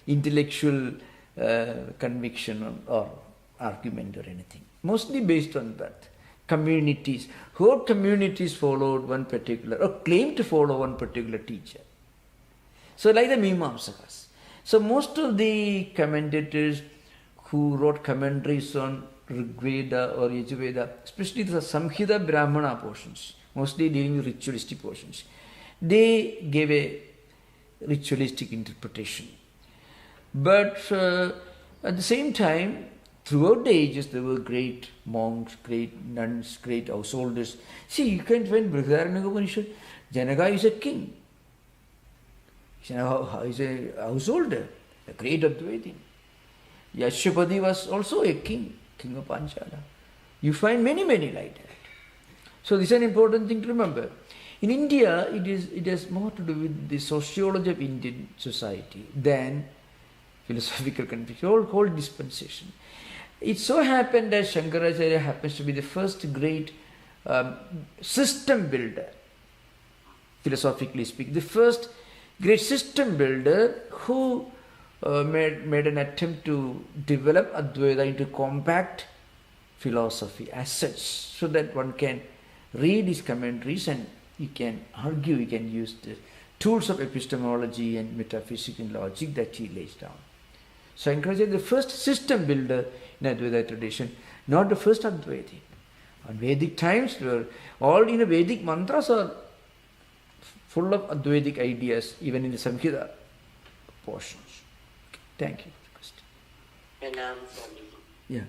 intellectual conviction or argument or anything. Mostly based on birth. Communities, whole communities followed one particular, or claimed to follow one particular teacher. So like the Mimamsakas. So most of the commentators who wrote commentaries on Rigveda or Yajurveda, especially the Samhita Brahmana portions, mostly dealing with ritualistic portions, they gave a ritualistic interpretation. But at the same time, throughout the ages, there were great monks, great nuns, great householders. See, you can find Brihadaranyaka Upanishad, Janaka is a king. He's a householder, a great Advaitin. Yashapati was also a king of Panchala. You find many like that. So this is an important thing to remember. In India, it has more to do with the sociology of Indian society than philosophical conviction, whole dispensation. It so happened that Shankaracharya happens to be the first great system builder, philosophically speaking. The first great system builder who made an attempt to develop Advaita into compact philosophy as such, so that one can read his commentaries and you can argue, you can use the tools of epistemology and metaphysics and logic that he lays down. So Shankaracharya is the first system builder in Advaita tradition, not the first Advaita. On Vedic times, all Vedic mantras are full of Advaitic ideas, even in the Samhita portions. Okay, thank you for the question. Yeah.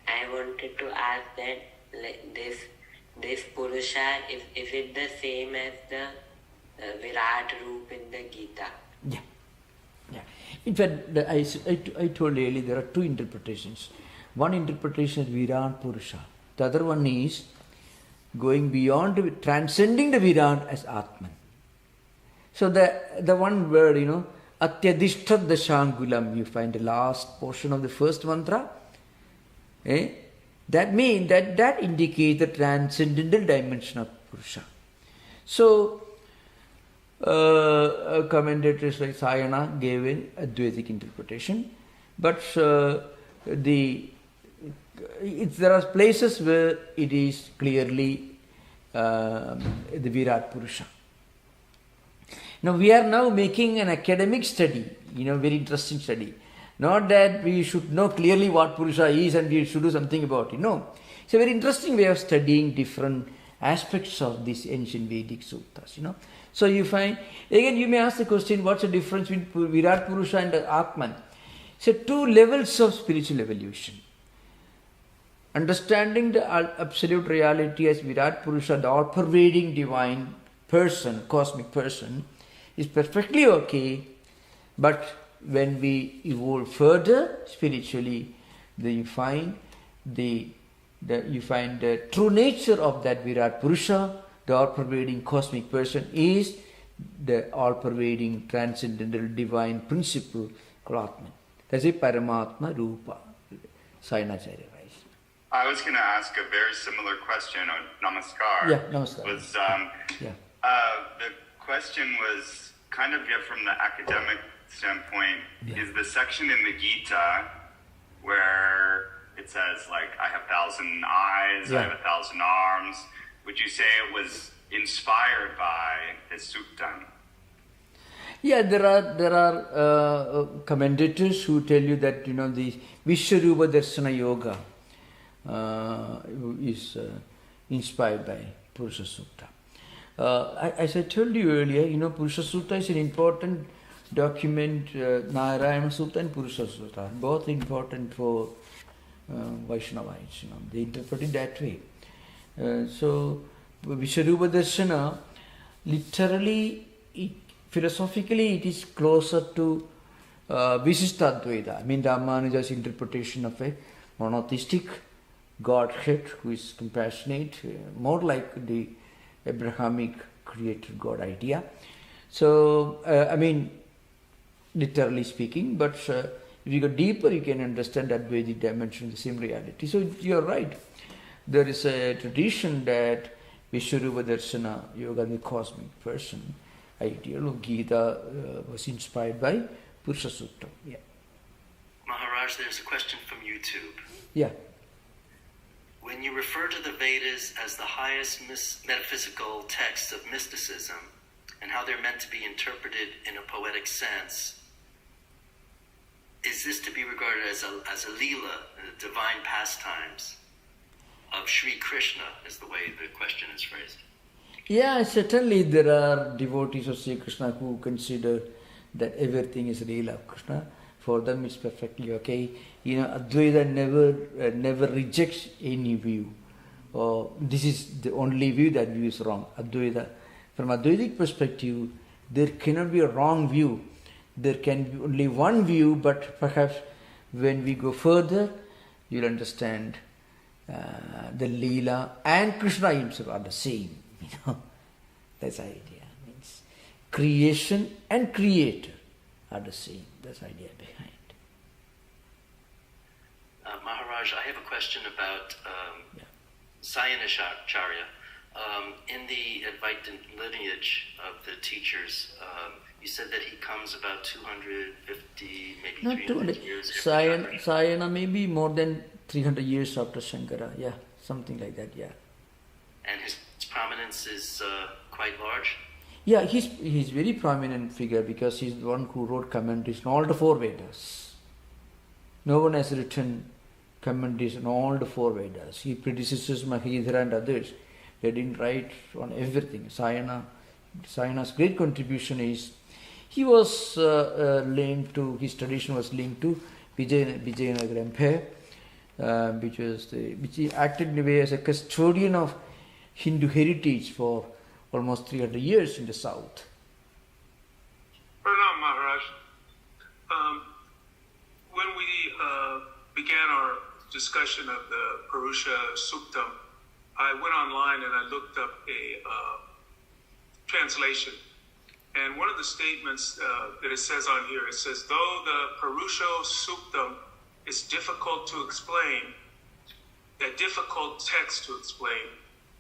I wanted to ask that this Purusha, is it the same as the Virat Roop in the Gita? Yeah. Yeah. In fact, I told earlier there are two interpretations. One interpretation is Virat Purusha. The other one is going beyond, transcending the Virat as Atman. So the one word, Atyadishtha Dashangulam, you find the last portion of the first mantra. That means that indicates the transcendental dimension of Purusha. So, commentators like Sayana gave an Advaitic interpretation, but there are places where it is clearly the Virat Purusha. Now we are now making an academic study, very interesting study. Not that we should know clearly what Purusha is and we should do something about it. No. It's a very interesting way of studying different aspects of these ancient Vedic suttas, So you find, again you may ask the question, what's the difference between Virat Purusha and Atman? So two levels of spiritual evolution. Understanding the absolute reality as Virat Purusha, the all-pervading divine person, cosmic person, is perfectly okay, but when we evolve further spiritually, then you find the true nature of that Virat Purusha, the all-pervading cosmic person, is the all-pervading transcendental divine principle called Atman. That's it, Paramatma Rupa. Sayanacharya writes. I was going to ask a very similar question on Namaskar. Yeah, Namaskar. The question was kind of from the academic standpoint, is the section in the Gita where it says, like, I have 1,000 eyes, I have 1,000 arms, would you say it was inspired by the Suktam? Yeah, there are commentators who tell you that, the Vishwarupa Darshana Yoga is inspired by Purusha Sukta. As I told you earlier, Purusha Sukta is an important document, Narayana Sutta and Purusha Sutta, both important for Vaishnavites, they interpret it that way. So, Vishwarupa Darshana, literally, philosophically, it is closer to Visishta Advaita. I mean, Ramanuja's interpretation of a monotheistic Godhead who is compassionate, more like the Abrahamic creator God idea. So, literally speaking, but if you go deeper, you can understand that Vedic dimension of the same reality. So you are right. There is a tradition that Vishwarupa Darshana Yoga, the cosmic person, ideal of Gita, was inspired by Purusha Sukta. Yeah. Maharaj, there's a question from YouTube. Yeah. When you refer to the Vedas as the highest metaphysical texts of mysticism and how they're meant to be interpreted in a poetic sense, is this to be regarded as a lila, divine pastimes of Sri Krishna, is the way the question is phrased? Yeah, certainly there are devotees of Sri Krishna who consider that everything is lila of Krishna. For them it's perfectly okay. Advaita never rejects any view. This is the only view that view is wrong. Advaita, from Advaitic perspective, there cannot be a wrong view. There can be only one view, but perhaps when we go further, you'll understand the Leela and Krishna himself are the same. That's the idea. Means creation and creator are the same. That's the idea behind. Maharaj, I have a question about Sayanacharya. In the Advaita lineage of the teachers, you said that he comes about 250, maybe not 300 years after Sayana maybe more than 300 years after Shankara, something like that, And his prominence is quite large? Yeah, he's very prominent figure because he's the one who wrote commentaries on all the four Vedas. No one has written commentaries on all the four Vedas. His predecessors, Mahidhara and others, they didn't write on everything. Sayana's great contribution is, he was linked to, his tradition was linked to Vijayanagara Empire, which he acted in a way as a custodian of Hindu heritage for almost 300 years in the south. Pranam Maharaj. When we began our discussion of the Purusha Suktam, I went online and I looked up a translation. And one of the statements that it says on here, it says, though the Purusha Suktam is difficult to explain, a difficult text to explain,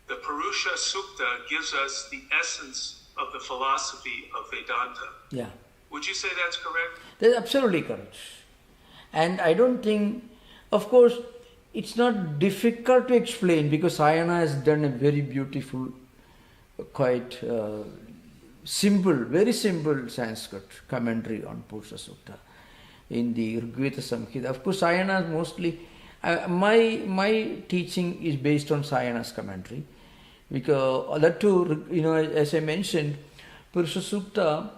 the Purusha Sukta gives us the essence of the philosophy of Vedanta. Yeah. Would you say that's correct? That's absolutely correct. And I don't think, of course, it's not difficult to explain because Sayana has done a very beautiful, quite simple, very simple Sanskrit commentary on Purusha Sukta in the Rigveda Samhita. Of course, Sayana mostly, my teaching is based on Sayana's commentary. Because that too, as I mentioned, Purusha Sukta,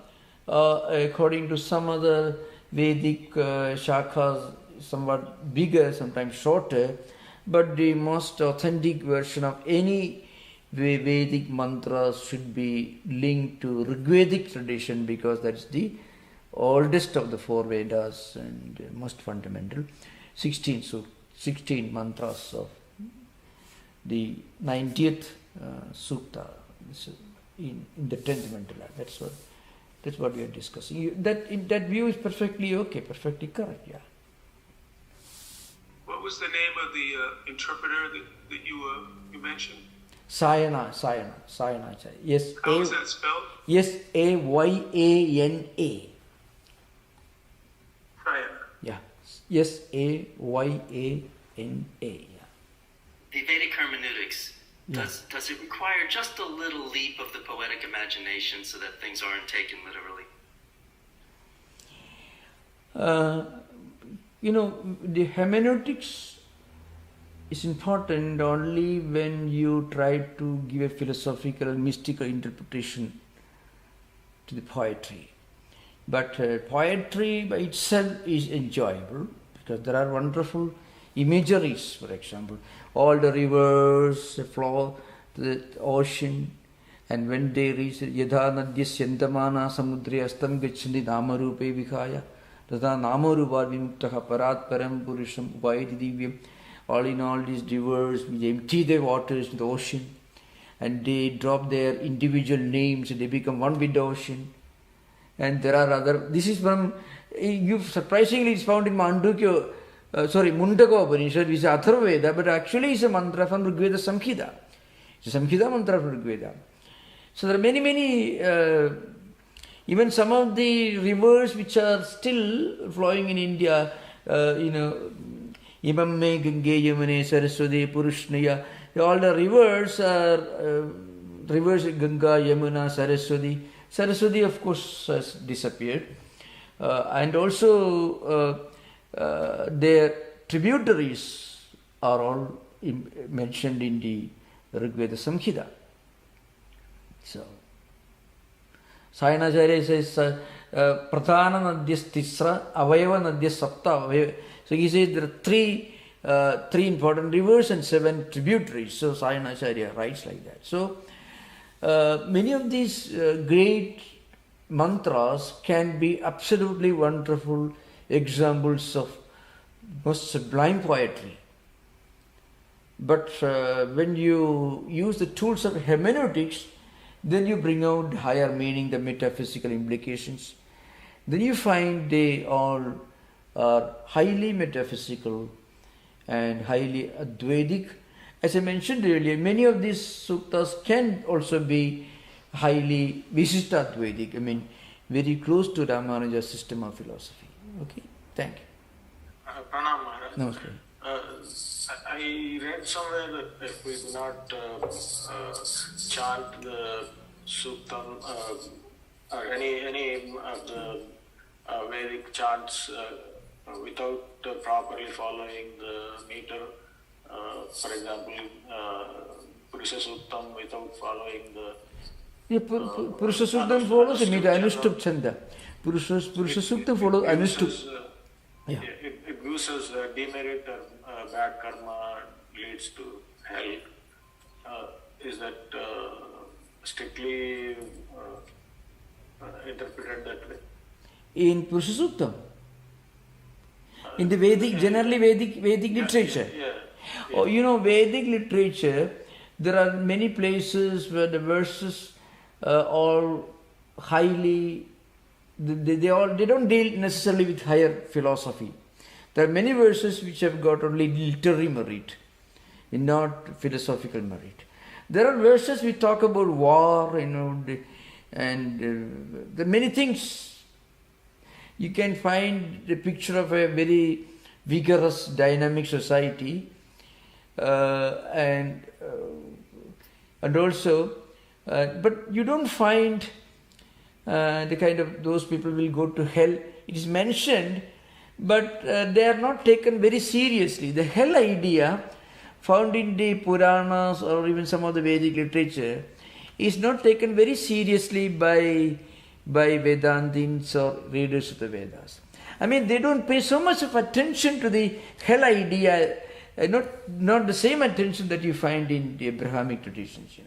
according to some other Vedic shakhas, somewhat bigger, sometimes shorter, but the most authentic version of any Vedic mantras should be linked to Rigvedic tradition because that's the oldest of the four Vedas and most fundamental. 16 mantras of the 90th Sukta in the 10th mandala. That's what we are discussing. That view is perfectly okay, perfectly correct. Yeah. What was the name of the interpreter that you mentioned? Sayana. Yes. How is that spelled? Yes, Ayana. Sayana. Yeah. Yes, Ayana. Yeah. The Vedic Hermeneutics, does it require just a little leap of the poetic imagination so that things aren't taken literally? The hermeneutics is important only when you try to give a philosophical and mystical interpretation to the poetry. But poetry by itself is enjoyable because there are wonderful imageries, for example. All the rivers flow to the ocean, and when they reach Yadha Nadyasya Yandamana Samudri Astam Gacchandi Namarupe Vikhaya Tata Namarupa Vimuktaha Parat Param Purusham Upayati Divyam. All in all, these rivers, they empty their waters in the ocean and they drop their individual names and they become one with the ocean. And there are other, this is from, surprisingly it's found in Mandukya, Mundaka Upanishad, which is Atharvaveda, but actually it's a mantra from Rigveda Samhita. It's a Samhita mantra from Rigveda. So there are many, even some of the rivers which are still flowing in India, Imamme Gange Yamune Saraswati Purushnaya, all the rivers are rivers Ganga, Yamuna, Saraswati. Saraswati, of course, has disappeared. And also their tributaries are all mentioned in the Rigveda Samhita. So, Sayanacharya says, Pradhana Nadyas Tisra, Avayava Nadyas Sapta. So he says there are three important rivers and 7 tributaries. So Sayanacharya writes like that. So many of these great mantras can be absolutely wonderful examples of most sublime poetry. But when you use the tools of hermeneutics, then you bring out higher meaning, the metaphysical implications. Then you find they all are highly metaphysical and highly Advaitic. As I mentioned earlier, many of these suktas can also be highly Visishta Advaitic, I mean very close to Ramanuja's system of philosophy. Okay, thank you. Pranam Maharaj. Namaskar. I read somewhere that if we do not chant the Suktam or any of the Vedic chants without properly following the meter, for example, Purusha Suktam without following the Purusha Suktam follows the meter, Anushtup Chanda. Purusha Suktam follows Anushtup. Yeah. It gives us demerit or bad karma, leads to hell. Is that strictly interpreted that way? In Purusha Suktam? In the Vedic, generally Vedic literature? Yeah. Oh, you know, Vedic literature, there are many places where the verses are highly, they don't deal necessarily with higher philosophy. There are many verses which have got only literary merit, not philosophical merit. There are verses which talk about war, and there are many things. You can find the picture of a very vigorous, dynamic society, and also, but you don't find the kind of those people will go to hell. It is mentioned, but they are not taken very seriously. The hell idea found in the Puranas or even some of the Vedic literature is not taken very seriously by Vedantins or readers of the Vedas. I mean, they don't pay so much of attention to the hell idea, not the same attention that you find in the Abrahamic traditions,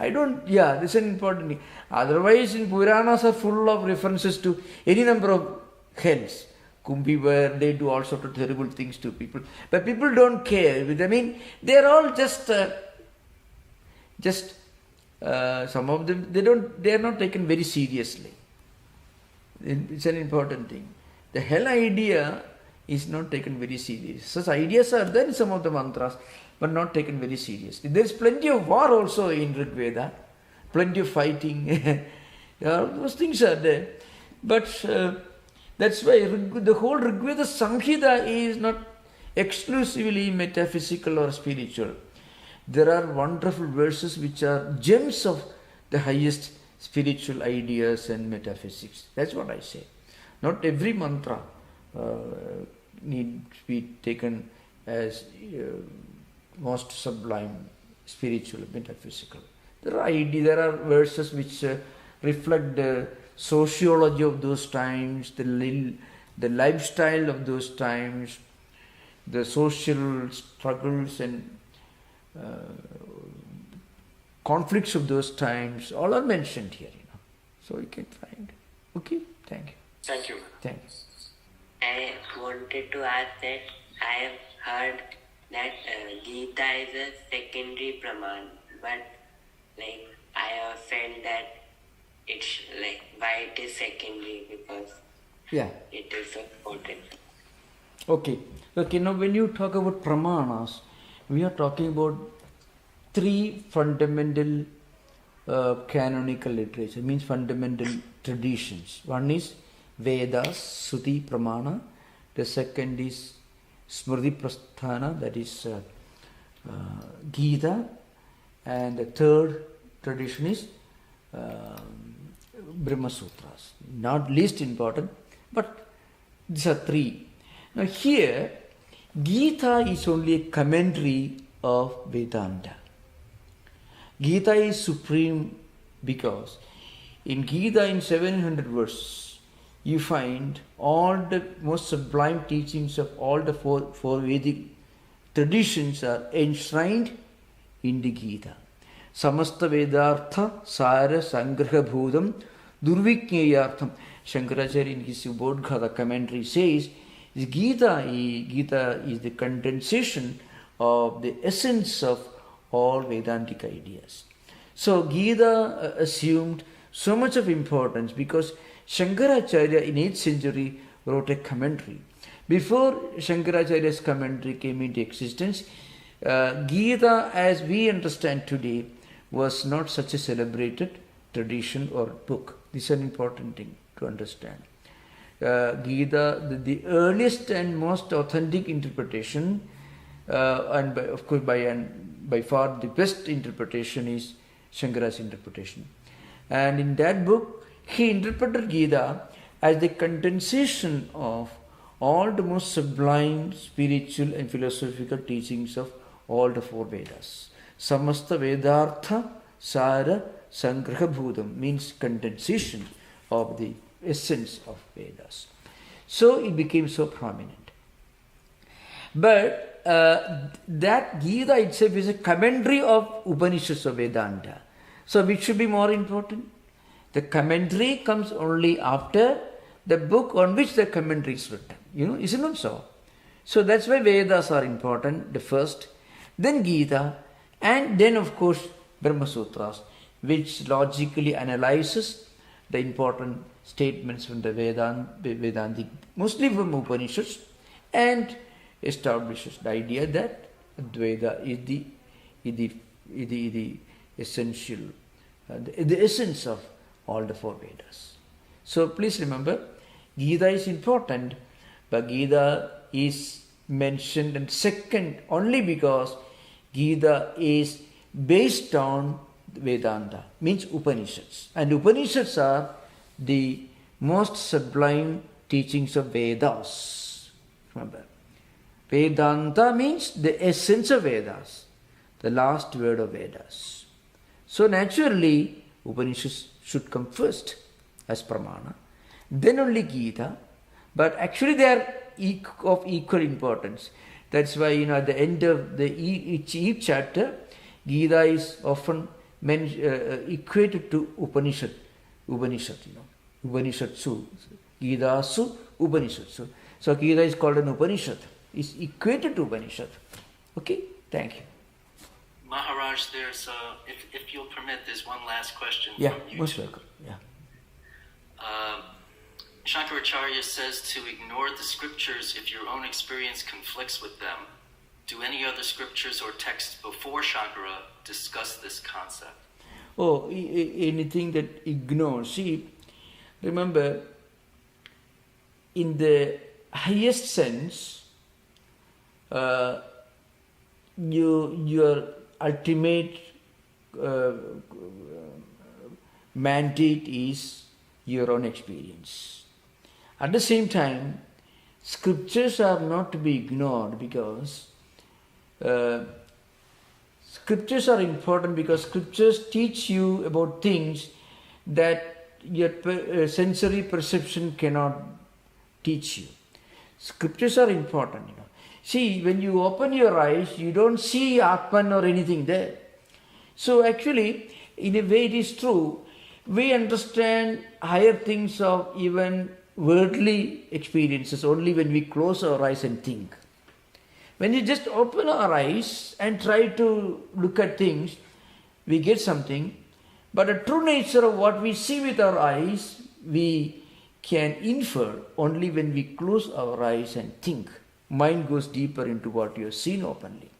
this is an important thing. Otherwise, in Puranas are full of references to any number of hells. Kumbhi, where they do all sorts of terrible things to people. But people don't care. I mean, they are all just some of them, they are not taken very seriously. It's an important thing. The hell idea is not taken very seriously. Such ideas are there in some of the mantras, but not taken very seriously. There is plenty of war also in Rig Veda, plenty of fighting. Those things are there. But that's why the whole Rig Veda Samhita is not exclusively metaphysical or spiritual. There are wonderful verses which are gems of the highest spiritual ideas and metaphysics. That's what I say. Not every mantra need to be taken as most sublime, spiritual, metaphysical. There are verses which reflect the sociology of those times, the lifestyle of those times, the social struggles and conflicts of those times, all are mentioned here, So you can find. Okay, thank you. Thank you. Thank you. I wanted to ask that I have heard that Gita is a secondary praman, but I have felt that it's why it is secondary, because it is so important. Okay, now when you talk about pramanas, we are talking about three fundamental canonical literature, means fundamental traditions. One is Vedas, Sruti, Pramana. The second is Smriti Prasthana, that is Gita. And the third tradition is Brahma Sutras. Not least important, but these are three. Now here, Gita is only a commentary of Vedanta. Gita is supreme because in Gita, in 700 verses, you find all the most sublime teachings of all the four Vedic traditions are enshrined in the Gita. Samasta Vedartha Sara Sangraha Bhudam Durviknyayartham. Shankaracharya in his Bodhgata commentary says, Gita is the condensation of the essence of all Vedantic ideas. So Gita assumed so much of importance because Shankaracharya in 8th century wrote a commentary. Before Shankaracharya's commentary came into existence, Gita, as we understand today, was not such a celebrated tradition or book. This is an important thing to understand. Gita, the earliest and most authentic interpretation, and of course by far the best interpretation, is Shankara's interpretation. And in that book, he interpreted Gita as the condensation of all the most sublime spiritual and philosophical teachings of all the four Vedas. Samasta Vedartha Sara Sangraha Bhudam means condensation of the essence of Vedas. So it became so prominent. But that Gita itself is a commentary of Upanishads of Vedanta. So which should be more important? The commentary comes only after the book on which the commentary is written. Isn't it so? So that's why Vedas are important, the first, then Gita, and then of course Brahma Sutras, which logically analyzes the important statements from the Vedantic, mostly from Upanishads, and establishes the idea that Advaita is the essential, the essence of all the four Vedas. So please remember, Gita is important, but Gita is mentioned and second only because Gita is based on Vedanta, means Upanishads. And Upanishads are the most sublime teachings of Vedas. Remember, Vedanta means the essence of Vedas, the last word of Vedas. So naturally, Upanishads should come first as pramana, then only Gita, but actually they are of equal importance. That's why at the end of each chapter, Gita is often equated to Upanishad, Upanishadsu, Gita-su, Upanishadsu. So Gita is called an Upanishad, is equated to Upanishad. Okay, thank you. Maharaj, there's if you'll permit, there's one last question from YouTube. Most welcome. Yeah. Shankaracharya says to ignore the scriptures if your own experience conflicts with them. Do any other scriptures or texts before Shankara discuss this concept? Oh, anything that ignores. See, remember, in the highest sense, your ultimate mandate is your own experience. At the same time, scriptures are not to be ignored because scriptures are important because scriptures teach you about things that your sensory perception cannot teach you. Scriptures are important. See, when you open your eyes, you don't see Atman or anything there. So actually, in a way it is true. We understand higher things of even worldly experiences only when we close our eyes and think. When you just open our eyes and try to look at things, we get something. But the true nature of what we see with our eyes, we can infer only when we close our eyes and think. Mind goes deeper into what you have seen openly.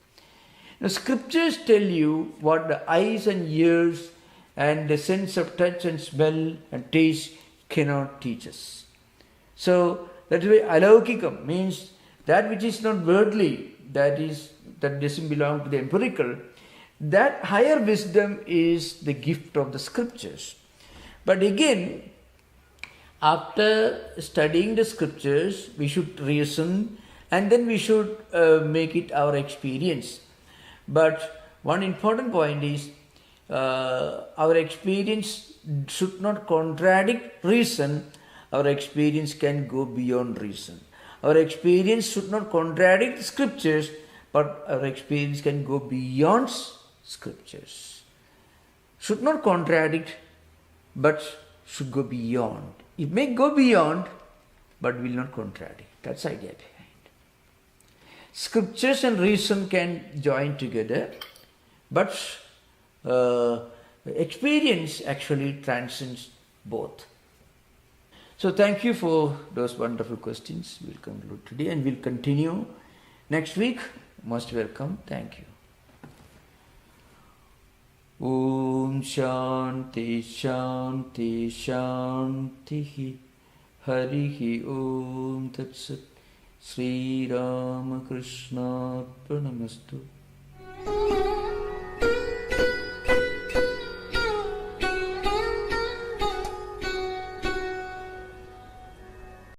Now, scriptures tell you what the eyes and ears and the sense of touch and smell and taste cannot teach us. So that's why alaukikam means that which is not worldly, that doesn't belong to the empirical. That higher wisdom is the gift of the scriptures. But again, after studying the scriptures, we should reason and then we should make it our experience. But one important point is our experience should not contradict reason. Our experience can go beyond reason. Our experience should not contradict scriptures, but our experience can go beyond scriptures. Should not contradict, but should go beyond. It may go beyond, but will not contradict. That's the idea behind. Scriptures and reason can join together, but experience actually transcends both. So thank you for those wonderful questions. We'll conclude today and we'll continue next week. Most welcome. Thank you. Om Shanti Shanti Shanti Harihi Om Tat Sat Sri Ramakrishna Pranamastu.